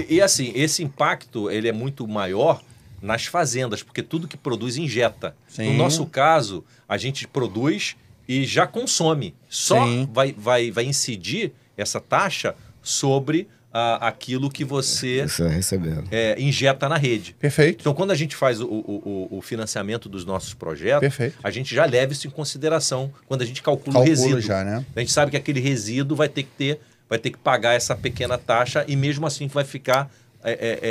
E assim, esse impacto ele é muito maior nas fazendas, porque tudo que produz injeta. Sim. No nosso caso, a gente produz e já consome. Só vai incidir essa taxa sobre aquilo que você injeta na rede. Perfeito. Então, quando a gente faz o financiamento dos nossos projetos, Perfeito. a gente já leva isso em consideração quando a gente calcula o resíduo. Já, né? A gente sabe que aquele resíduo vai ter que pagar essa pequena taxa e mesmo assim vai ficar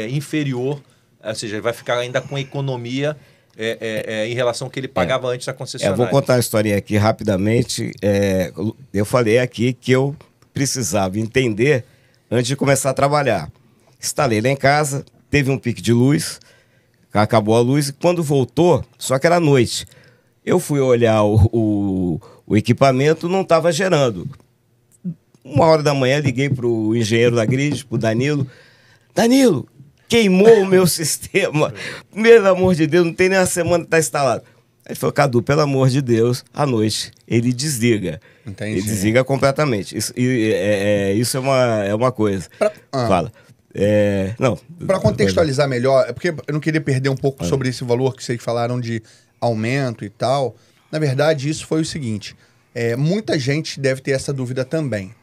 inferior, ou seja, vai ficar ainda com economia em relação ao que ele pagava antes da concessionária. Vou contar a historinha aqui rapidamente. Eu falei aqui que eu precisava entender antes de começar a trabalhar. Instalei lá em casa, teve um pique de luz, acabou a luz, e quando voltou, só que era noite, eu fui olhar o equipamento, não estava gerando. 1h da manhã, liguei para o engenheiro da grid, para o Danilo. Danilo, queimou o meu sistema. Pelo amor de Deus, não tem nem uma semana que está instalado. Aí ele falou, Cadu, pelo amor de Deus, à noite ele desliga. Entendi. Ele desliga completamente. Isso é uma coisa. Fala. Para contextualizar melhor, é porque eu não queria perder um pouco sobre esse valor que vocês falaram de aumento e tal. Na verdade, isso foi o seguinte. Muita gente deve ter essa dúvida também.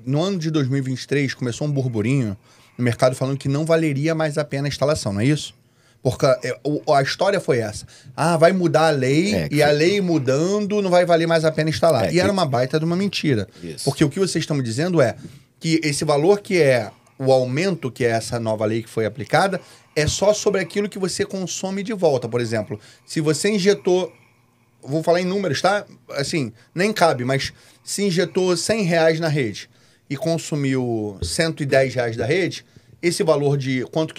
No ano de 2023, começou um burburinho no mercado falando que não valeria mais a pena a instalação, não é isso? Porque a história foi essa. Vai mudar a lei e a lei mudando não vai valer mais a pena instalar. Era uma baita de uma mentira. Isso. Porque o que vocês estão me dizendo é que esse valor que é o aumento, que é essa nova lei que foi aplicada, é só sobre aquilo que você consome de volta. Por exemplo, se você injetou... Vou falar em números, tá? Assim, nem cabe, mas se injetou R$100 na rede e consumiu R$110 da rede, esse valor de quantos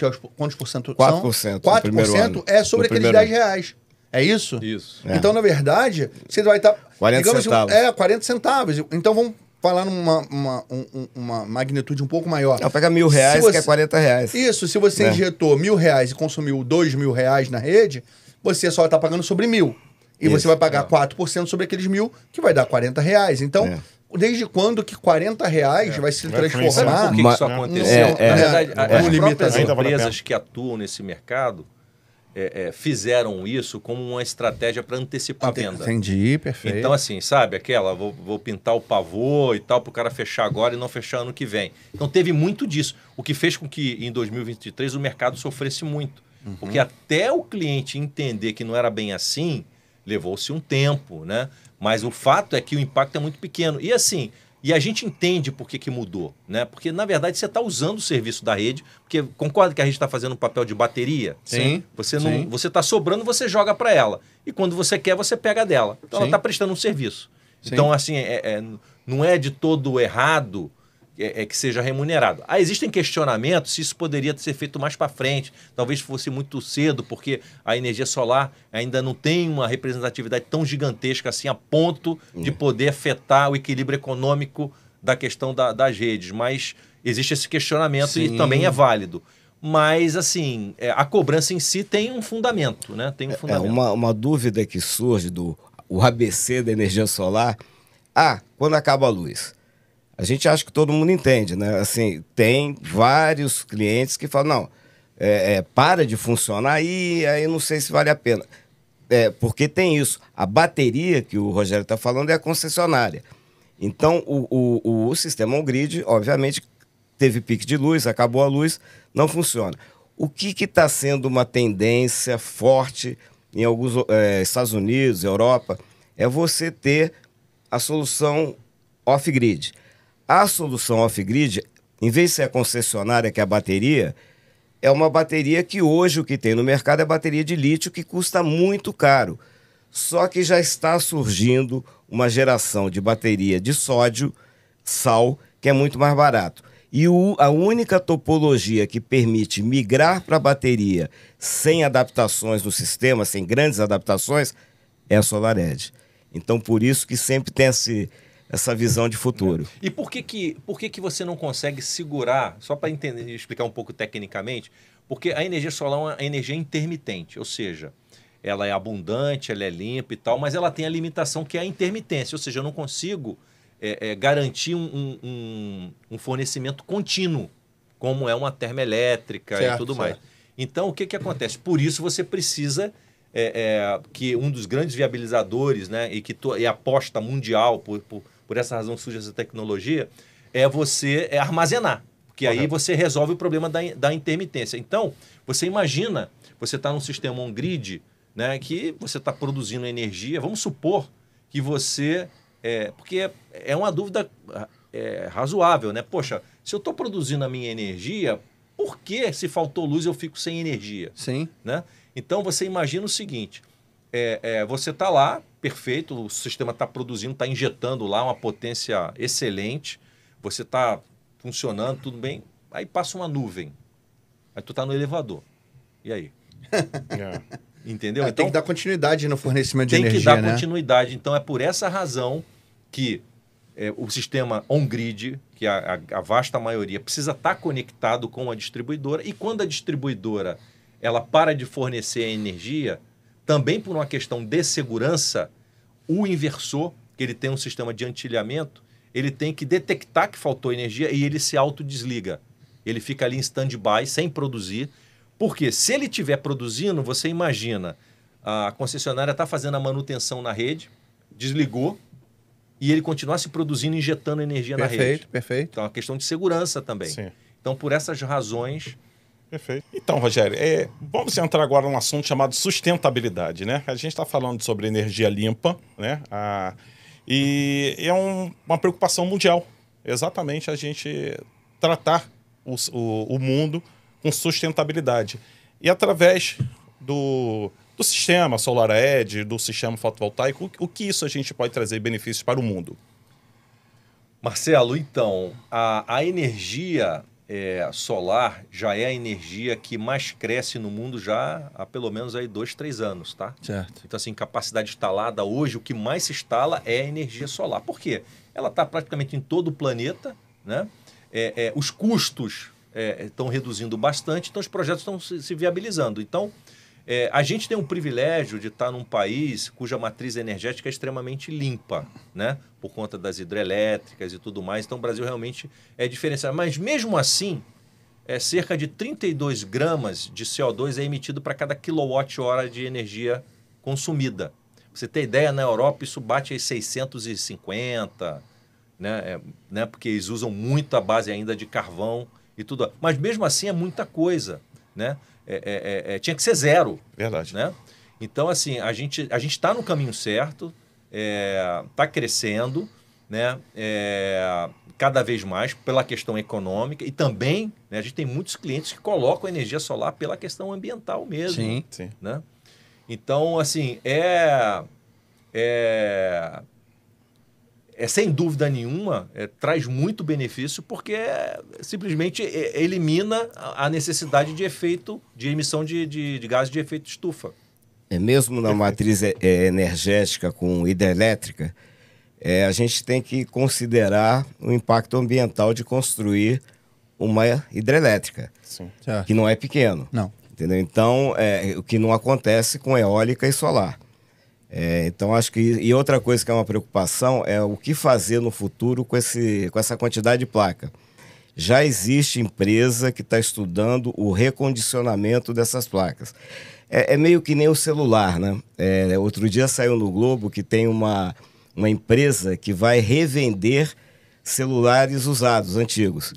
por cento 4%, são? 4% é sobre aqueles R$10. É isso? Isso. Então, na verdade, você vai estar... 40 centavos. 40 centavos. Então, vamos falar numa magnitude um pouco maior. Pega R$1.000, que é R$40. Isso, se você injetou R$1.000 e consumiu R$2.000 na rede, você só está pagando sobre 1.000. E você vai pagar 4% sobre aqueles 1.000, que vai dar R$40. Então, desde quando que R$40 vai se transformar... Sabe por que isso aconteceu? Na verdade, as próprias ainda vale a empresas que atuam nesse mercado fizeram isso como uma estratégia para antecipar a venda. Entendi, perfeito. Então, assim, sabe, aquela, vou pintar o pavô e tal, para o cara fechar agora e não fechar ano que vem. Então, teve muito disso. O que fez com que, em 2023, o mercado sofresse muito. Porque até o cliente entender que não era bem assim... Levou-se um tempo, né? Mas o fato é que o impacto é muito pequeno. E assim, a gente entende por que mudou, né? Porque, na verdade, você está usando o serviço da rede, porque concorda que a rede está fazendo um papel de bateria? Sim. Você está sobrando, você joga para ela. E quando você quer, você pega dela. Então, ela está prestando um serviço. Sim. Então, assim, não é de todo errado que seja remunerado. Existem questionamentos se isso poderia ser feito mais para frente, talvez fosse muito cedo, porque a energia solar ainda não tem uma representatividade tão gigantesca assim, a ponto de poder afetar o equilíbrio econômico da questão das redes, mas existe esse questionamento e também é válido. mas assim, a cobrança em si tem um fundamento, né? Tem um fundamento. Uma dúvida que surge o ABC da energia solar. Quando acaba a luz. A gente acha que todo mundo entende, né? Assim, tem vários clientes que falam, não, para de funcionar aí não sei se vale a pena. Porque tem isso. A bateria que o Rogério está falando é a concessionária. Então, o sistema on-grid, obviamente, teve pique de luz, acabou a luz, não funciona. O que está sendo uma tendência forte em alguns Estados Unidos, Europa, é você ter a solução off-grid. A solução off-grid, em vez de ser a concessionária, que é a bateria, é uma bateria que hoje o que tem no mercado é bateria de lítio, que custa muito caro. Só que já está surgindo uma geração de bateria de sódio, sal, que é muito mais barato. E a única topologia que permite migrar para a bateria sem adaptações no sistema, sem grandes adaptações, é a SolarEdge. Então, por isso que sempre tem essa visão de futuro. E por que você não consegue segurar, só para entender e explicar um pouco tecnicamente, porque a energia solar é uma energia intermitente, ou seja, ela é abundante, ela é limpa e tal, mas ela tem a limitação que é a intermitência, ou seja, eu não consigo garantir um fornecimento contínuo, como é uma termoelétrica e tudo mais. Então, o que acontece? Por isso você precisa que um dos grandes viabilizadores, né, e aposta mundial por essa razão surge essa tecnologia, é você armazenar, porque aí você resolve o problema da intermitência. Então, você imagina, você está num sistema on-grid, né, que você está produzindo energia, vamos supor que você... porque é uma dúvida razoável, né? Poxa, se eu estou produzindo a minha energia, por que se faltou luz eu fico sem energia? Sim. Né? Então, você imagina o seguinte, você está lá, perfeito, o sistema está produzindo, está injetando lá uma potência excelente, você está funcionando, tudo bem, aí passa uma nuvem, aí tu está no elevador, e aí? Entendeu? Então, tem que dar continuidade no fornecimento de energia, tem que dar né? continuidade. Então, é por essa razão que o sistema on-grid, que a vasta maioria, precisa estar conectado com a distribuidora. E quando a distribuidora ela para de fornecer a energia, também por uma questão de segurança, o inversor, que ele tem um sistema de antilhamento, ele tem que detectar que faltou energia e ele se autodesliga. Ele fica ali em stand-by, sem produzir. Porque se ele estiver produzindo, você imagina, a concessionária está fazendo a manutenção na rede, desligou, e ele continuar se produzindo, injetando energia na rede. Perfeito. Então, é uma questão de segurança também. Sim. Então, por essas razões... Perfeito. Então, Rogério, vamos entrar agora num assunto chamado sustentabilidade, né? A gente está falando sobre energia limpa, né? E é uma preocupação mundial. Exatamente a gente tratar o mundo com sustentabilidade. E através do sistema SolarEdge, do sistema fotovoltaico, o que isso a gente pode trazer benefícios para o mundo? Marcelo, então, a energia solar já é a energia que mais cresce no mundo já há pelo menos aí 2, 3 anos, tá? Certo. Então, assim, capacidade instalada hoje, o que mais se instala é a energia solar. Por quê? Ela está praticamente em todo o planeta, né? Os custos estão reduzindo bastante, então os projetos estão se viabilizando. Então, a gente tem o privilégio de estar num país cuja matriz energética é extremamente limpa, né? Por conta das hidrelétricas e tudo mais. Então, o Brasil realmente é diferenciado. Mas, mesmo assim, cerca de 32 gramas de CO2 é emitido para cada quilowatt-hora de energia consumida. Pra você ter ideia, na Europa isso bate aí 650, né? Porque eles usam muito a base ainda de carvão e tudo. Mas, mesmo assim, é muita coisa, né? Tinha que ser zero. Verdade. Né? Então, assim, a gente está no caminho certo, está crescendo, né? Cada vez mais pela questão econômica e também, né, a gente tem muitos clientes que colocam energia solar pela questão ambiental mesmo. Sim. Sim. Né? Então, assim, sem dúvida nenhuma, traz muito benefício porque simplesmente elimina a necessidade de emissão de gases de efeito estufa. Mesmo na matriz energética com hidrelétrica, a gente tem que considerar o impacto ambiental de construir uma hidrelétrica, Sim. Certo. que não é pequeno. Não. Entendeu? Então, o que não acontece com eólica e solar. Então, acho que... E outra coisa que é uma preocupação é o que fazer no futuro com essa quantidade de placa. Já existe empresa que está estudando o recondicionamento dessas placas. É meio que nem o celular, né? Outro dia saiu no Globo que tem uma empresa que vai revender celulares usados, antigos.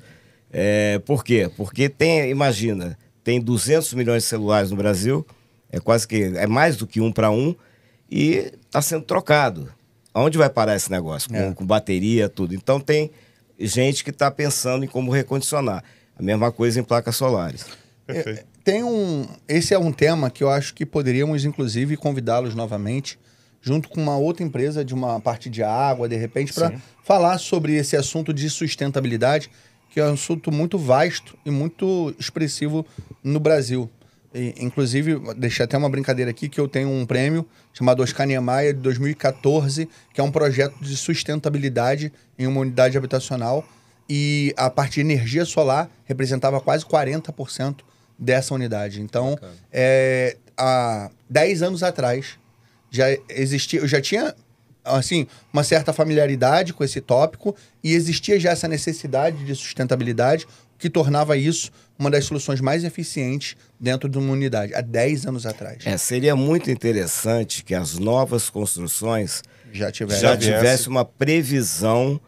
Por quê? Porque imagina, tem 200 milhões de celulares no Brasil, é mais do que 1 para 1, e está sendo trocado. Aonde vai parar esse negócio? Com bateria, tudo. Então tem gente que está pensando em como recondicionar. A mesma coisa em placas solares. Perfeito. Esse é um tema que eu acho que poderíamos, inclusive, convidá-los novamente, junto com uma outra empresa de uma parte de água, de repente, para falar sobre esse assunto de sustentabilidade, que é um assunto muito vasto e muito expressivo no Brasil. Inclusive, deixei até uma brincadeira aqui, que eu tenho um prêmio chamado Oscar Niemeyer de 2014, que é um projeto de sustentabilidade em uma unidade habitacional, e a parte de energia solar representava quase 40% dessa unidade. Então, há 10 anos atrás, eu já tinha assim, uma certa familiaridade com esse tópico e existia já essa necessidade de sustentabilidade, que tornava isso uma das soluções mais eficientes dentro de uma unidade, há 10 anos atrás. Seria muito interessante que as novas construções já tivesse uma previsão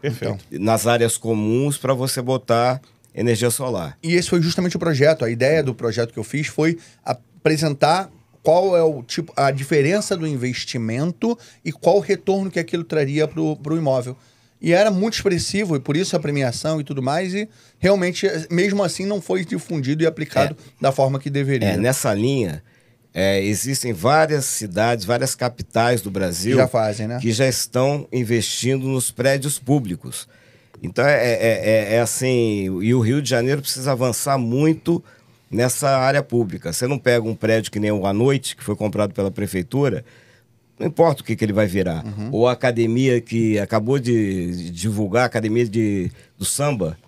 nas áreas comuns para você botar energia solar. E esse foi justamente o projeto. A ideia do projeto que eu fiz foi apresentar qual é a diferença do investimento e qual o retorno que aquilo traria para o imóvel. E era muito expressivo, e por isso a premiação e tudo mais, e realmente, mesmo assim, não foi difundido e aplicado da forma que deveria. Nessa linha, existem várias cidades, várias capitais do Brasil já fazem, né? Que já estão investindo nos prédios públicos. Então, assim, e o Rio de Janeiro precisa avançar muito nessa área pública. Você não pega um prédio que nem o À Noite, que foi comprado pela prefeitura, não importa o que ele vai virar. Ou a academia que acabou de divulgar, a academia do samba.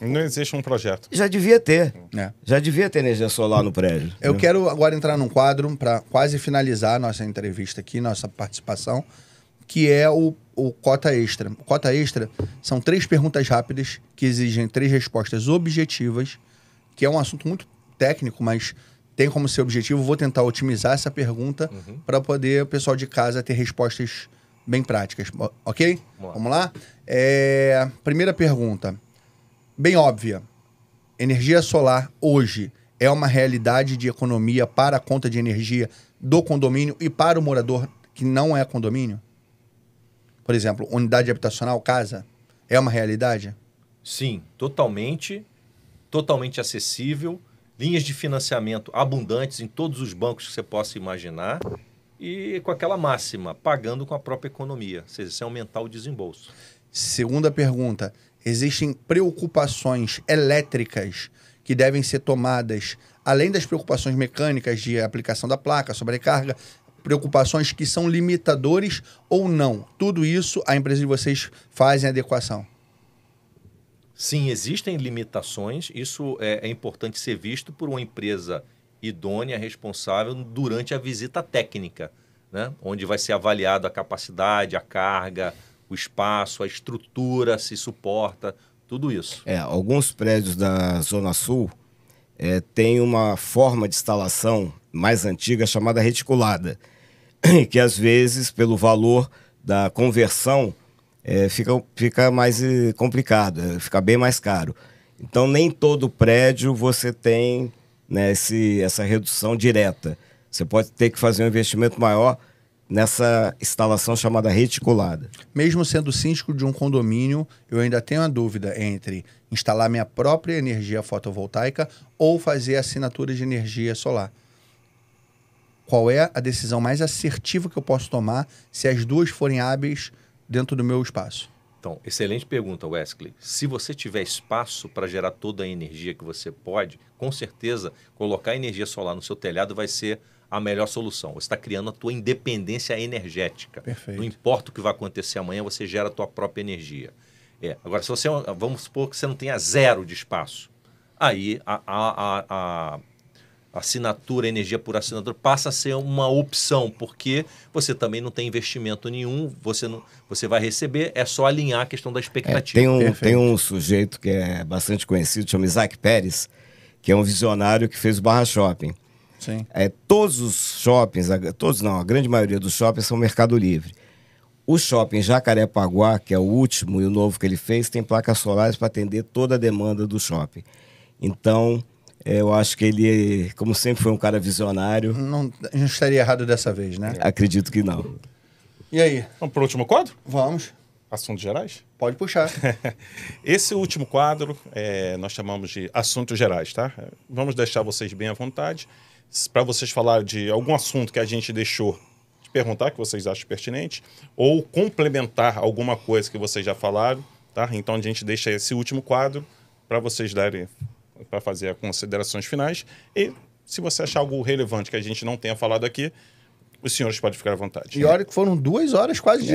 Não existe um projeto. Já devia ter. Já devia ter energia solar no prédio. Eu quero agora entrar num quadro para quase finalizar nossa entrevista aqui, nossa participação, que é o Cota Extra. O Cota Extra são 3 perguntas rápidas que exigem 3 respostas objetivas, que é um assunto muito técnico, mas tem como seu objetivo. Vou tentar otimizar essa pergunta para poder o pessoal de casa ter respostas bem práticas. Ok? Vamos lá? Primeira pergunta, bem óbvia. Energia solar hoje é uma realidade de economia para a conta de energia do condomínio e para o morador que não é condomínio? Por exemplo, unidade habitacional, casa, é uma realidade? Sim, totalmente acessível. Linhas de financiamento abundantes em todos os bancos que você possa imaginar e com aquela máxima, pagando com a própria economia, ou seja, sem aumentar o desembolso. Segunda pergunta, existem preocupações elétricas que devem ser tomadas, além das preocupações mecânicas de aplicação da placa, sobrecarga, preocupações que são limitadores ou não? Tudo isso a empresa de vocês fazem adequação? Sim, existem limitações, isso é importante ser visto por uma empresa idônea, responsável durante a visita técnica, né? Onde vai ser avaliado a capacidade, a carga, o espaço, a estrutura, se suporta, tudo isso. Alguns prédios da Zona Sul têm uma forma de instalação mais antiga chamada reticulada, que às vezes, pelo valor da conversão, fica mais complicado, fica bem mais caro. Então, nem todo prédio você tem, né, essa redução direta. Você pode ter que fazer um investimento maior nessa instalação chamada reticulada. Mesmo sendo síndico de um condomínio, eu ainda tenho a dúvida entre instalar minha própria energia fotovoltaica ou fazer assinatura de energia solar. Qual é a decisão mais assertiva que eu posso tomar se as duas forem hábeis dentro do meu espaço? Então, excelente pergunta, Wesley. Se você tiver espaço para gerar toda a energia que você pode, com certeza, colocar energia solar no seu telhado vai ser a melhor solução. Você está criando a tua independência energética. Perfeito. Não importa o que vai acontecer amanhã, você gera a tua própria energia. Agora, se você, vamos supor que você não tenha 0 de espaço, aí a assinatura, a energia por assinatura passa a ser uma opção, porque você também não tem investimento nenhum, você vai receber, é só alinhar a questão da expectativa. Tem um sujeito que é bastante conhecido, chama Isaac Pérez, que é um visionário que fez o Barra Shopping. Sim. Todos os shoppings, a grande maioria dos shoppings são Mercado Livre. O shopping Jacarepaguá, que é o último e o novo que ele fez, tem placas solares para atender toda a demanda do shopping. Então, eu acho que ele, como sempre foi um cara visionário... Não estaria errado dessa vez, né? Acredito que não. E aí? Vamos para o último quadro? Vamos. Assuntos gerais? Pode puxar. Esse último quadro nós chamamos de assuntos gerais, tá? Vamos deixar vocês bem à vontade para vocês falarem de algum assunto que a gente deixou de perguntar, que vocês acham pertinente, ou complementar alguma coisa que vocês já falaram, tá? Então a gente deixa esse último quadro para vocês darem, para fazer as considerações finais, e se você achar algo relevante que a gente não tenha falado aqui, os senhores podem ficar à vontade. E olha que foram 2 horas quase de...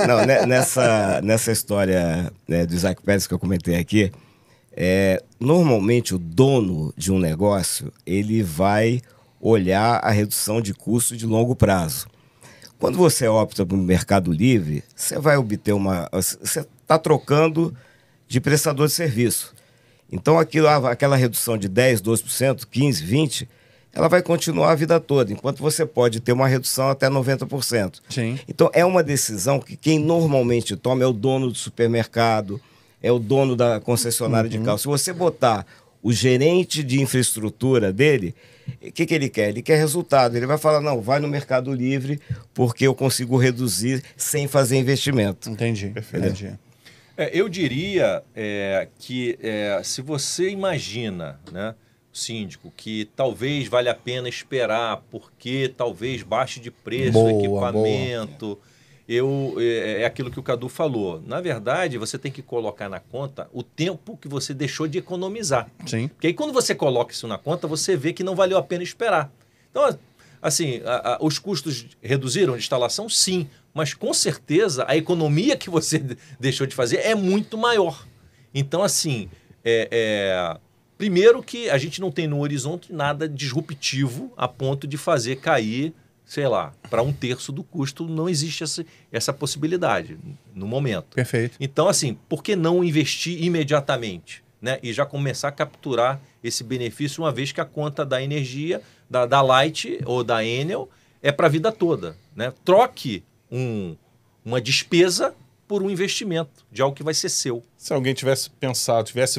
Não, nessa história do Isaac Pérez que eu comentei aqui, normalmente o dono de um negócio, ele vai olhar a redução de custo de longo prazo. Quando você opta pelo Mercado Livre, você vai obter você está trocando de prestador de serviço. Então aquela redução de 10%, 12%, 15%, 20%, ela vai continuar a vida toda, enquanto você pode ter uma redução até 90%. Sim. Então é uma decisão que quem normalmente toma é o dono do supermercado, é o dono da concessionária de carro. Se você botar o gerente de infraestrutura dele, o que ele quer? Ele quer resultado. Ele vai falar, não, vai no Mercado Livre porque eu consigo reduzir sem fazer investimento. Entendi. Entendi. Eu diria que se você imagina, né, síndico, que talvez valha a pena esperar porque talvez baixe de preço o equipamento... É aquilo que o Cadu falou. Na verdade, você tem que colocar na conta o tempo que você deixou de economizar. Sim. Porque aí quando você coloca isso na conta, você vê que não valeu a pena esperar. Então, assim, os custos reduziram de instalação? Sim. Mas com certeza a economia que você deixou de fazer é muito maior. Então, assim, primeiro que a gente não tem no horizonte nada disruptivo a ponto de fazer cair, sei lá, para 1/3 do custo. Não existe essa possibilidade no momento. Perfeito. Então, assim, por que não investir imediatamente, né? E já começar a capturar esse benefício, uma vez que a conta da energia, da Light ou da Enel, é para a vida toda, né? Troque uma despesa por um investimento de algo que vai ser seu. Se alguém tivesse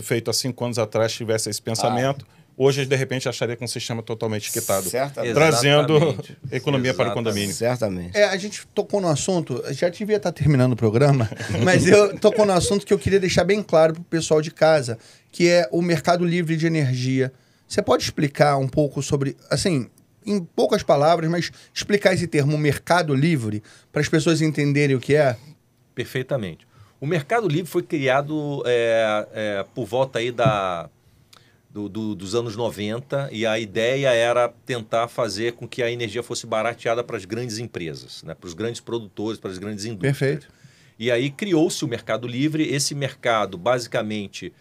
feito há 5 anos atrás, tivesse esse pensamento... Hoje, de repente, acharia com um sistema totalmente quitado. Certamente. Trazendo economia para o condomínio. Certamente. A gente tocou no assunto, já devia estar terminando o programa, mas eu tocou no assunto que eu queria deixar bem claro para o pessoal de casa, que é o Mercado Livre de Energia. Você pode explicar um pouco sobre, assim, em poucas palavras, mas explicar esse termo Mercado Livre para as pessoas entenderem o que é? Perfeitamente. O Mercado Livre foi criado por volta aí dos anos 90, e a ideia era tentar fazer com que a energia fosse barateada para as grandes empresas, né? Para os grandes produtores, para as grandes indústrias. Perfeito. E aí criou-se o Mercado Livre. Esse mercado, basicamente,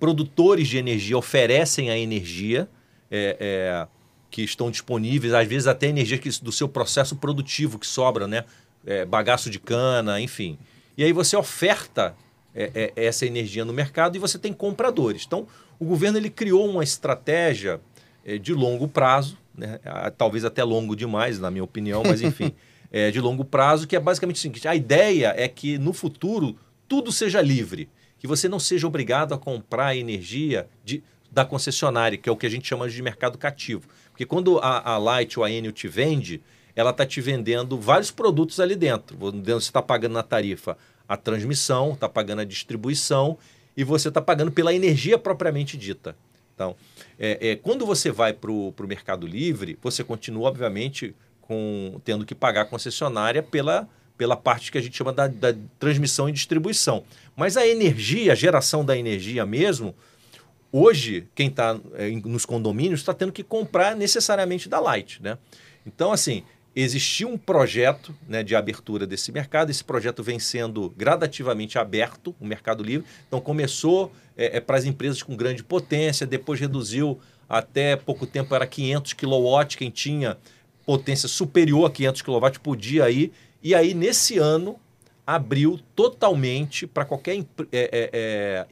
produtores de energia oferecem a energia que estão disponíveis, às vezes até energia do seu processo produtivo que sobra, né? Bagaço de cana, enfim. E aí você oferta essa energia no mercado e você tem compradores. Então, o governo ele criou uma estratégia de longo prazo, né? Talvez até longo demais, na minha opinião, mas enfim, de longo prazo, que é basicamente o seguinte: a ideia é que no futuro tudo seja livre, que você não seja obrigado a comprar energia da concessionária, que é o que a gente chama de mercado cativo. Porque quando a Light ou a Enel te vende, ela está te vendendo vários produtos ali dentro. Você está pagando na tarifa a transmissão, está pagando a distribuição, e você está pagando pela energia propriamente dita. Então, quando você vai para o Mercado Livre, você continua, obviamente, tendo que pagar a concessionária pela parte que a gente chama da transmissão e distribuição. Mas a energia, a geração da energia mesmo, hoje, quem está nos condomínios está tendo que comprar necessariamente da Light, né? Então, assim, existia um projeto, né, de abertura desse mercado. Esse projeto vem sendo gradativamente aberto, o Mercado Livre. Então, começou para as empresas com grande potência, depois reduziu até pouco tempo, era 500 kW, quem tinha potência superior a 500 kW podia ir. E aí, nesse ano, abriu totalmente para qualquer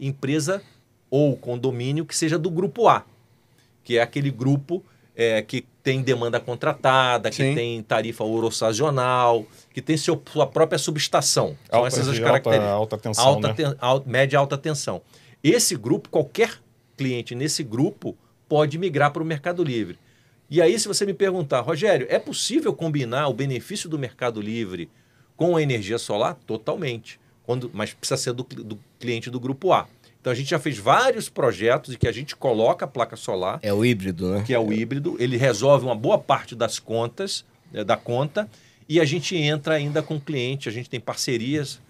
empresa ou condomínio que seja do Grupo A, que é aquele grupo que tem demanda contratada, que Sim. tem tarifa ouro sazonal, que tem sua própria subestação. São essas as características. Alta tensão, né? Média e alta tensão. Esse grupo, qualquer cliente nesse grupo pode migrar para o Mercado Livre. E aí, se você me perguntar, Rogério, é possível combinar o benefício do Mercado Livre com a energia solar? Totalmente. Mas precisa ser do cliente do Grupo A. Então, a gente já fez vários projetos em que a gente coloca a placa solar. É o híbrido, né? Que é o híbrido. Ele resolve uma boa parte das contas, da conta, e a gente entra ainda com o cliente. A gente tem parcerias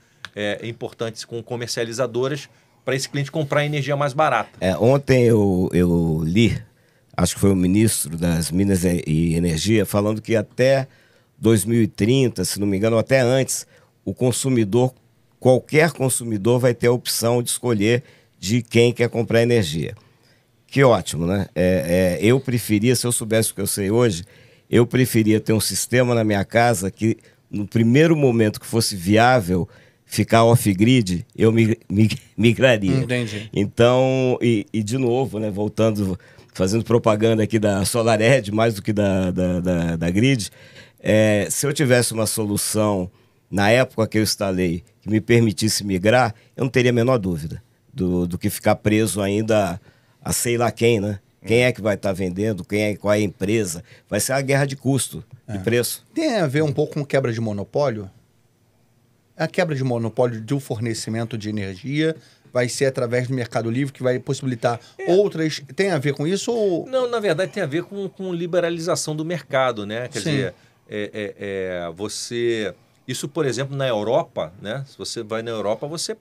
importantes com comercializadoras para esse cliente comprar energia mais barata. Ontem eu li, acho que foi o ministro das Minas e Energia, falando que até 2030, se não me engano, ou até antes, qualquer consumidor vai ter a opção de escolher de quem quer comprar energia. Que ótimo, né? Eu preferia, se eu soubesse o que eu sei hoje, eu preferia ter um sistema na minha casa que, no primeiro momento que fosse viável ficar off-grid, eu migraria. Entendi. Então, e de novo, né, voltando, fazendo propaganda aqui da SolarEdge, mais do que da Grid, se eu tivesse uma solução, na época que eu instalei, que me permitisse migrar, eu não teria a menor dúvida do que ficar preso ainda a sei lá quem, né? Quem é que vai estar vendendo, qual é a empresa. Vai ser uma guerra de custo, de preço. Tem a ver um pouco com quebra de monopólio? A quebra de monopólio do fornecimento de energia vai ser através do Mercado Livre, que vai possibilitar outras... Tem a ver com isso ou... Não, na verdade tem a ver com liberalização do mercado, né? Quer Sim. dizer, você... Isso, por exemplo, na Europa, né? Se você vai na Europa, você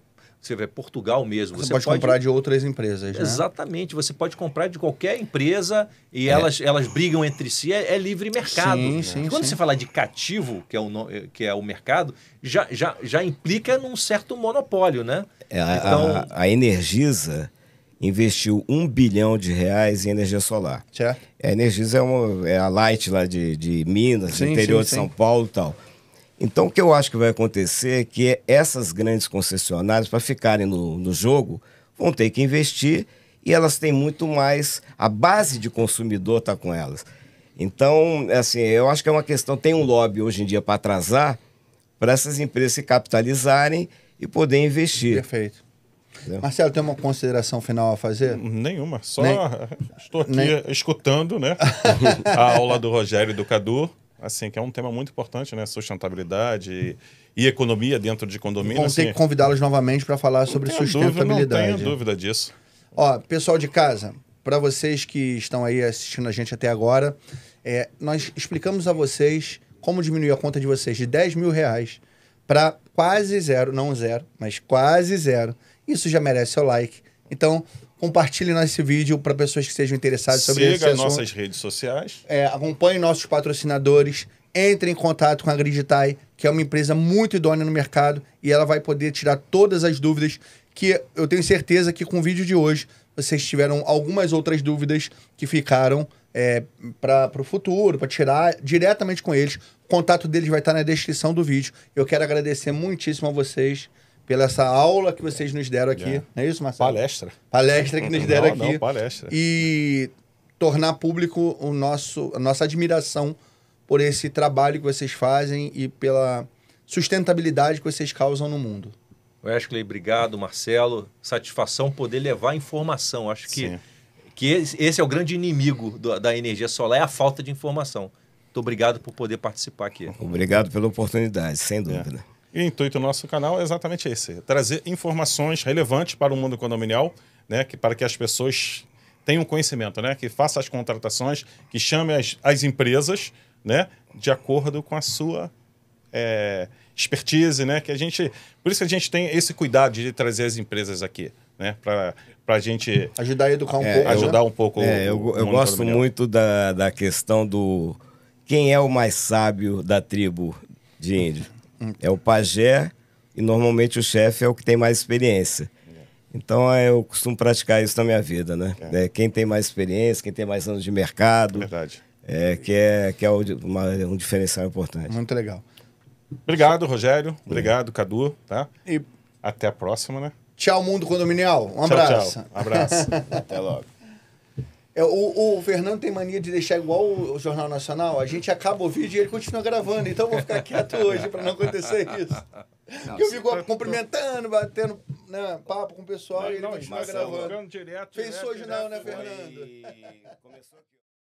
vê Portugal mesmo. Você pode comprar de outras empresas, né? Exatamente. Você pode comprar de qualquer empresa e elas brigam entre si. É livre mercado. Sim, sim, Quando sim. você fala de cativo, que é o mercado, já implica num certo monopólio, né? Então, a Energisa investiu R$1 bilhão em energia solar. Certo. A Energisa é a Light lá de Minas, Sim, interior sim, de São sim. Paulo e tal. Então, o que eu acho que vai acontecer é que essas grandes concessionárias, para ficarem no jogo, vão ter que investir e elas têm muito mais... A base de consumidor está com elas. Então, assim, eu acho que é uma questão... Tem um lobby hoje em dia para atrasar, para essas empresas se capitalizarem e poder investir. Perfeito. Entendeu? Marcelo, tem uma consideração final a fazer? Nenhuma. Só Nem- estou aqui nem- escutando, né? A aula do Rogério e do Cadu. Assim, que é um tema muito importante, né? Sustentabilidade e economia dentro de condomínio. Vamos ter Assim, que convidá-los novamente para falar sobre não tenho sustentabilidade. Não tenho dúvida disso. Ó, pessoal de casa, para vocês que estão aí assistindo a gente até agora, nós explicamos a vocês como diminuir a conta de vocês de R$10 mil para quase zero, não zero, mas quase zero. Isso já merece seu like. Então, compartilhe nosso vídeo para pessoas que sejam interessadas sobre esse Siga as assunto. nossas redes sociais. Acompanhe nossos patrocinadores, entre em contato com a Griditai, que é uma empresa muito idônea no mercado e ela vai poder tirar todas as dúvidas que eu tenho certeza que com o vídeo de hoje vocês tiveram algumas outras dúvidas que ficaram para o futuro, para tirar diretamente com eles. O contato deles vai estar na descrição do vídeo. Eu quero agradecer muitíssimo a vocês pela essa aula que vocês nos deram aqui. Não é isso, Marcelo? Palestra. Palestra que nos deram Não, aqui. não, palestra. E tornar público a nossa admiração por esse trabalho que vocês fazem e pela sustentabilidade que vocês causam no mundo. Wesley, obrigado, Marcelo. Satisfação poder levar informação. Acho Sim. que esse é o grande inimigo da energia solar, é a falta de informação. Muito obrigado por poder participar aqui. Obrigado pela oportunidade, sem dúvida. E o intuito do nosso canal é exatamente esse: trazer informações relevantes para o mundo condominial, né, para que as pessoas tenham conhecimento, né, que façam as contratações, que chame as empresas, né, de acordo com a sua expertise, né, por isso que a gente tem esse cuidado de trazer as empresas aqui, né, para a gente Ajudar a educar um pouco. ajudar um pouco Eu o mundo gosto condominial. muito da questão do quem é o mais sábio da tribo de índio? É o pajé e normalmente o chefe é o que tem mais experiência. Então eu costumo praticar isso na minha vida, né? Quem tem mais experiência, quem tem mais anos de mercado, Verdade. que é um diferencial importante. Muito legal. Obrigado, Rogério. Obrigado, Cadu. Tá? E Até a próxima, né? tchau, mundo condominial. Um Tchau, abraço. tchau. Abraço. Até logo. O Fernando tem mania de deixar igual o Jornal Nacional. A gente acaba o vídeo e ele continua gravando. Então eu vou ficar quieto hoje para não acontecer isso. Porque eu fico cumprimentando, batendo, né, papo com o pessoal e ele continua gravando. Direto, Fez isso hoje não, né, direto. Fernando? Começou aqui.